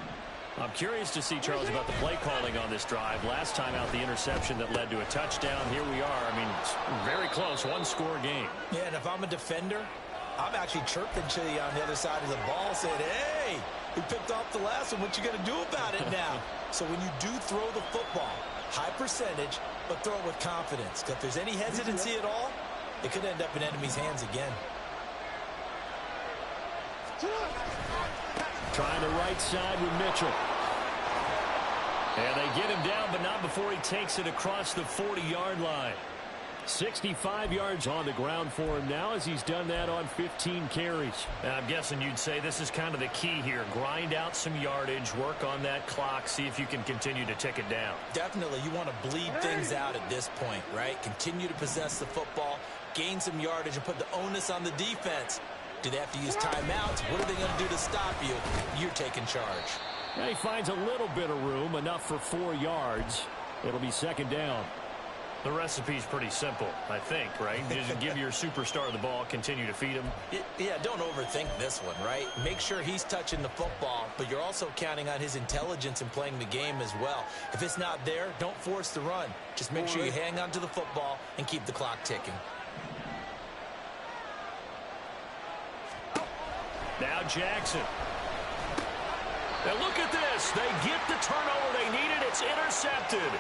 Speaker 2: I'm curious to see, Charles, about the play calling on this drive. Last time out, the interception that led to a touchdown. Here we are. I mean, it's very close, 1-score game.
Speaker 3: Yeah, and if I'm a defender, I'm actually chirping to you on the other side of the ball, saying, hey, we picked off the last one. What you going to do about it now? So when you do throw the football, high percentage, but throw it with confidence. Because if there's any hesitancy at all, it could end up in enemy's hands again.
Speaker 1: Trying the right side with Mitchell.
Speaker 2: And they get him down, but not before he takes it across the 40-yard line.
Speaker 1: 65 yards on the ground for him now as he's done that on 15 carries.
Speaker 2: And I'm guessing you'd say this is kind of the key here. Grind out some yardage, work on that clock, see if you can continue to tick it down.
Speaker 3: Definitely, you want to bleed things out at this point, right? Continue to possess the football, gain some yardage, and put the onus on the defense. Do they have to use timeouts? What are they going to do to stop you? You're taking charge.
Speaker 1: And he finds a little bit of room, enough for 4 yards. It'll be 2nd down.
Speaker 2: The recipe's pretty simple, I think, right? Just give your superstar the ball, continue to feed him.
Speaker 3: Yeah, don't overthink this one, right? Make sure he's touching the football, but you're also counting on his intelligence in playing the game as well. If it's not there, don't force the run. Just make sure you hang on to the football and keep the clock ticking.
Speaker 2: Now Jackson. Now look at this. They get the turnover they needed. It's intercepted.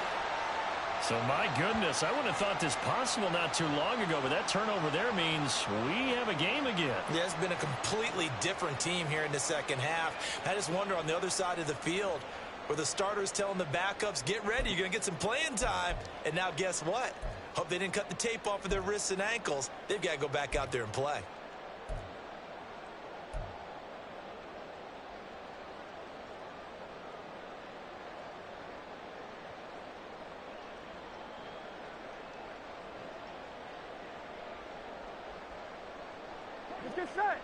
Speaker 2: So, my goodness, I wouldn't have thought this possible not too long ago, but that turnover there means we have a game again.
Speaker 3: Yeah, it's been a completely different team here in the second half. I just wonder on the other side of the field where the starters telling the backups, get ready, you're going to get some playing time. And now guess what? Hope they didn't cut the tape off of their wrists and ankles. They've got to go back out there and play.
Speaker 4: Let's get set.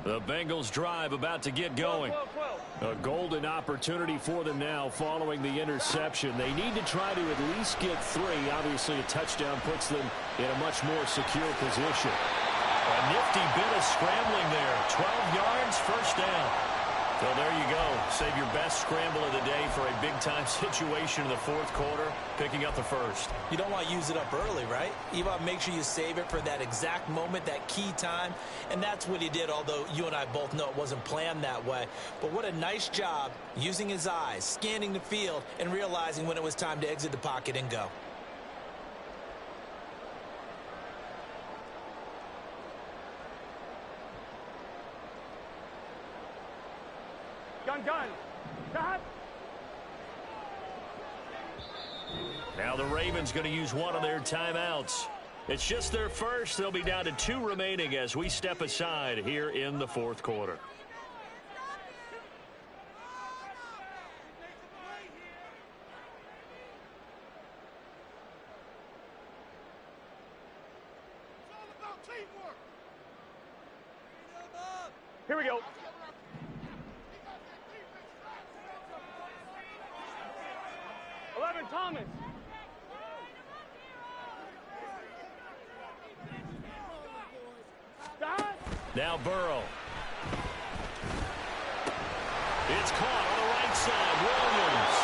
Speaker 2: The Bengals drive about to get going.
Speaker 4: 12.
Speaker 1: A golden opportunity for them now following the interception. They need to try to at least get 3. Obviously, a touchdown puts them in a much more secure position.
Speaker 2: A nifty bit of scrambling there. 12 yards, first down. So there you go. Save your best scramble of the day for a big-time situation in the fourth quarter, picking up the first.
Speaker 3: You don't want to use it up early, right? You want to make sure you save it for that exact moment, that key time. And that's what he did, although you and I both know it wasn't planned that way. But what a nice job using his eyes, scanning the field, and realizing when it was time to exit the pocket and go.
Speaker 4: Gun. Stop.
Speaker 2: Now the Ravens going to use one of their timeouts. It's just their first. They'll be down to 2 remaining as we step aside here in the fourth quarter.
Speaker 4: Here we go. Thomas.
Speaker 2: Now Burrow. It's caught on the right side. Williams.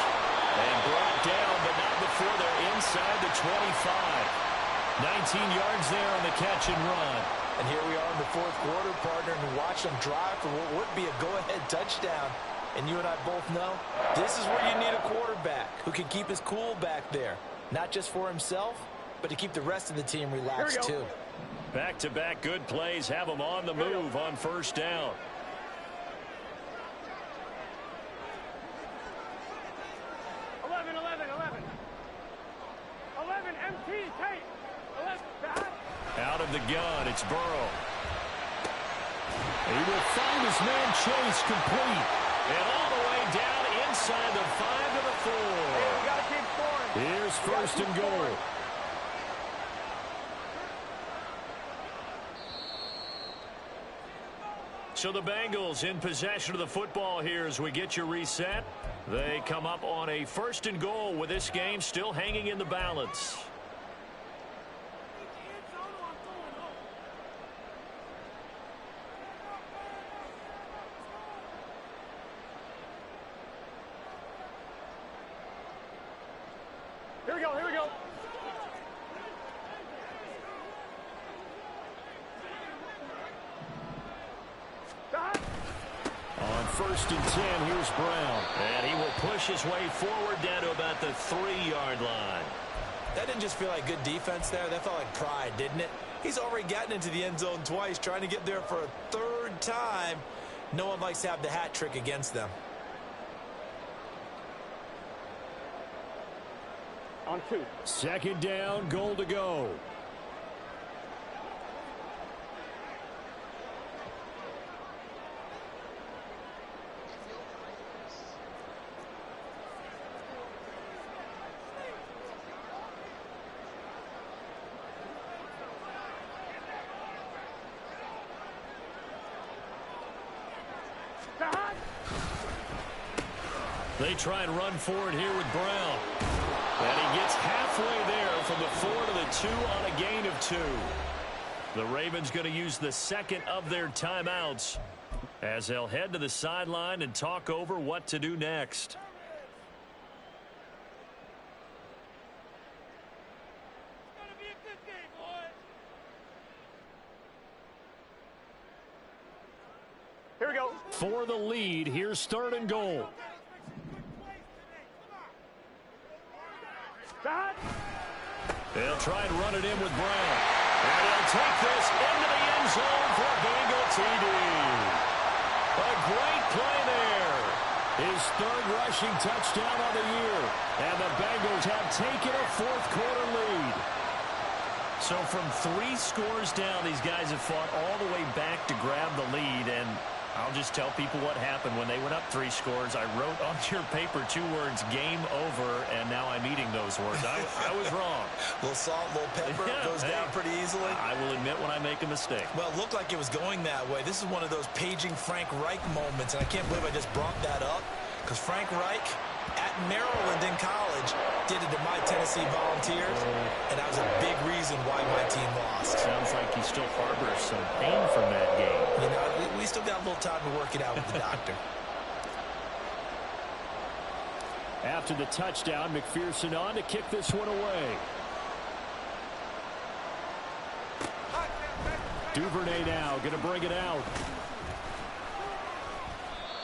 Speaker 2: And brought down, but not before they're inside the 25. 19 yards there on the catch and run.
Speaker 3: And here we are in the fourth quarter, partner, and watch them drive for what would be a go-ahead touchdown. And you and I both know this is where you need a quarterback who can keep his cool back there. Not just for himself, but to keep the rest of the team relaxed too.
Speaker 2: Back-to-back good plays have them on the move on first down.
Speaker 4: MT, Tate. 11,
Speaker 2: out of the gun, it's Burrow.
Speaker 1: He will find his man Chase complete.
Speaker 2: And all the way down inside the 5 to the 4.
Speaker 4: Hey, we got to keep scoring.
Speaker 1: Here's first and goal.
Speaker 2: So the Bengals in possession of the football here as we get you reset. They come up on a first and goal with this game still hanging in the balance.
Speaker 4: Here we go.
Speaker 1: On first and 10, here's Brown.
Speaker 2: And he will push his way forward down to about the 3-yard line.
Speaker 3: That didn't just feel like good defense there. That felt like pride, didn't it? He's already gotten into the end zone twice, trying to get there for a third time. No one likes to have the hat trick against them.
Speaker 4: On 2.
Speaker 1: Second down, goal to go.
Speaker 2: They try and run forward here with Brown. And he gets halfway there from the 4 to the 2 on a gain of 2. The Ravens going to use the second of their timeouts as they'll head to the sideline and talk over what to do next.
Speaker 4: Here we go.
Speaker 1: For the lead, here's third and goal.
Speaker 2: They'll try and run it in with Brown. And he'll take this into the end zone for a Bengal TD. A great play there.
Speaker 1: His third rushing touchdown of the year. And the Bengals have taken a fourth quarter lead.
Speaker 2: So from 3 scores down, these guys have fought all the way back to grab the lead. And I'll just tell people what happened when they went up 3 scores. I wrote on your paper 2 words, game over, and now I'm eating those words. I was wrong.
Speaker 3: A little salt, a little pepper, goes down pretty easily.
Speaker 2: I will admit when I make a mistake.
Speaker 3: Well, it looked like it was going that way. This is one of those paging Frank Reich moments, and I can't believe I just brought that up, because Frank Reich at Maryland in college did it to my Tennessee Volunteers, and that was a big reason why my team lost.
Speaker 2: Sounds like he still harbors some pain from that game.
Speaker 3: You know, we still got a little time to work it out with the doctor.
Speaker 1: After the touchdown, McPherson on to kick this one away. Duvernay now going to bring it out.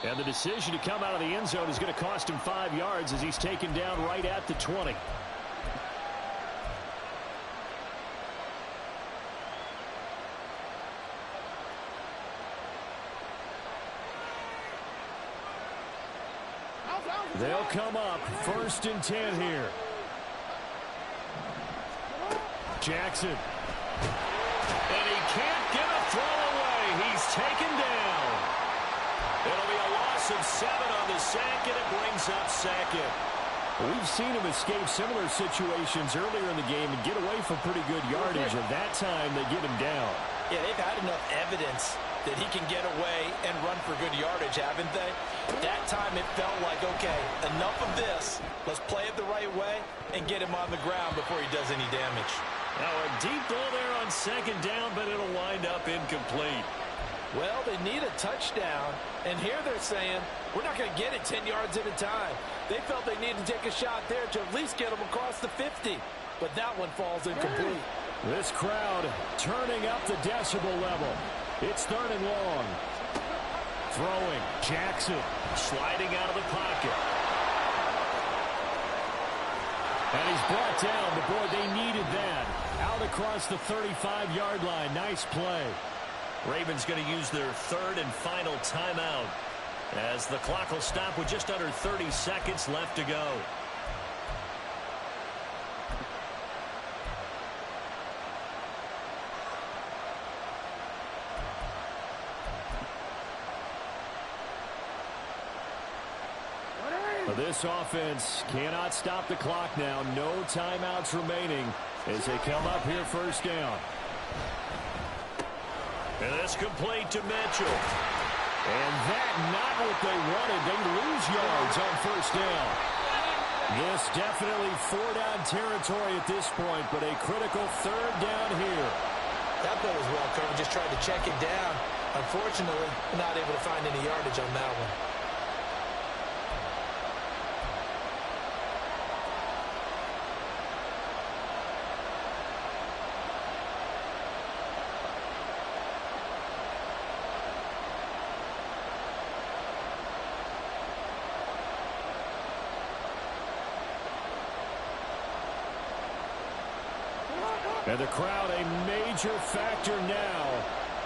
Speaker 1: And the decision to come out of the end zone is going to cost him 5 yards as he's taken down right at the 20. They'll come up 1st and 10 here. Jackson. And he can't get a throw away. He's taken down. It'll be a loss of 7 on the sack, and it brings up 2nd. We've seen him escape similar situations earlier in the game and get away from pretty good yardage, and that time they get him down.
Speaker 3: Yeah, they've had enough evidence that he can get away and run for good yardage, haven't they? That time it felt like, okay, enough of this. Let's play it the right way and get him on the ground before he does any damage.
Speaker 2: Now a deep ball there on 2nd down, but it'll wind up incomplete.
Speaker 3: Well, they need a touchdown, and here they're saying, we're not going to get it 10 yards at a time. They felt they needed to take a shot there to at least get them across the 50, but that one falls incomplete.
Speaker 1: This crowd turning up the decibel level. It's 3rd and long. Throwing, Jackson sliding out of the pocket. And he's brought down, but boy, they needed that. Out across the 35-yard line. Nice play.
Speaker 2: Ravens going to use their 3rd and final timeout as the clock will stop with just under 30 seconds left to go.
Speaker 1: This offense cannot stop the clock now. No timeouts remaining as they come up here 1st down.
Speaker 2: And it's complete to Mitchell.
Speaker 1: And that not what they wanted. They lose yards on 1st down. This definitely 4-down territory at this point, but a critical 3rd down here.
Speaker 3: That play was well covered. Just tried to check it down. Unfortunately, not able to find any yardage on that one.
Speaker 1: And the crowd a major factor now.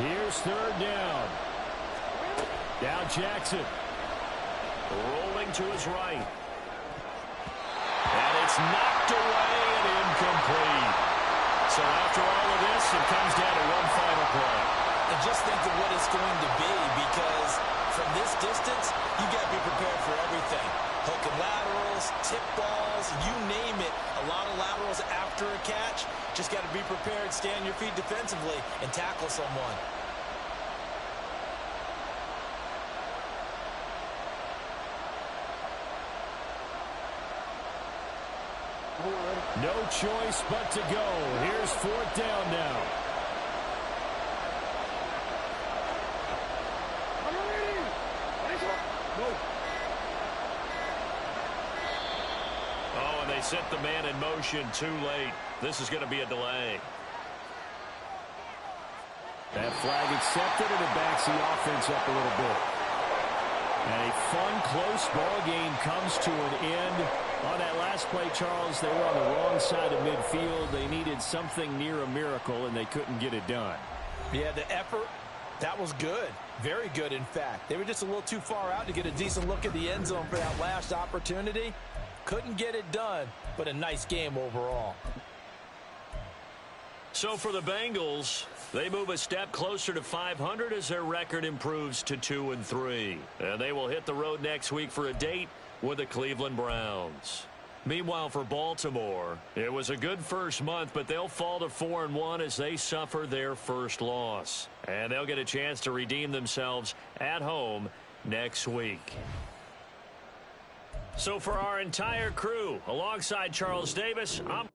Speaker 1: Here's 3rd down. Now Jackson.
Speaker 2: Rolling to his right. And it's knocked away and incomplete. So after all of this, it comes down to one final play.
Speaker 3: And just think of what it's going to be, because from this distance, you got to be prepared for everything. Hook and laterals, tip balls, you name it. A lot of laterals after a catch. Just got to be prepared, stay on your feet defensively, and tackle someone.
Speaker 1: No choice but to go. Here's 4th down now.
Speaker 2: Oh, and they set the man in motion too late. This is going to be a delay.
Speaker 1: That flag accepted, and it backs the offense up a little bit. And a fun, close ball game comes to an end. On that last play, Charles, they were on the wrong side of midfield. They needed something near a miracle, and they couldn't get it done.
Speaker 3: Yeah, the effort, that was good. Very good, in fact. They were just a little too far out to get a decent look at the end zone for that last opportunity. Couldn't get it done, but a nice game overall.
Speaker 2: So for the Bengals, they move a step closer to 500 as their record improves to 2-3. And they will hit the road next week for a date with the Cleveland Browns. Meanwhile, for Baltimore, it was a good first month, but they'll fall to 4-1 as they suffer their first loss. And they'll get a chance to redeem themselves at home next week. So for our entire crew, alongside Charles Davis, I'm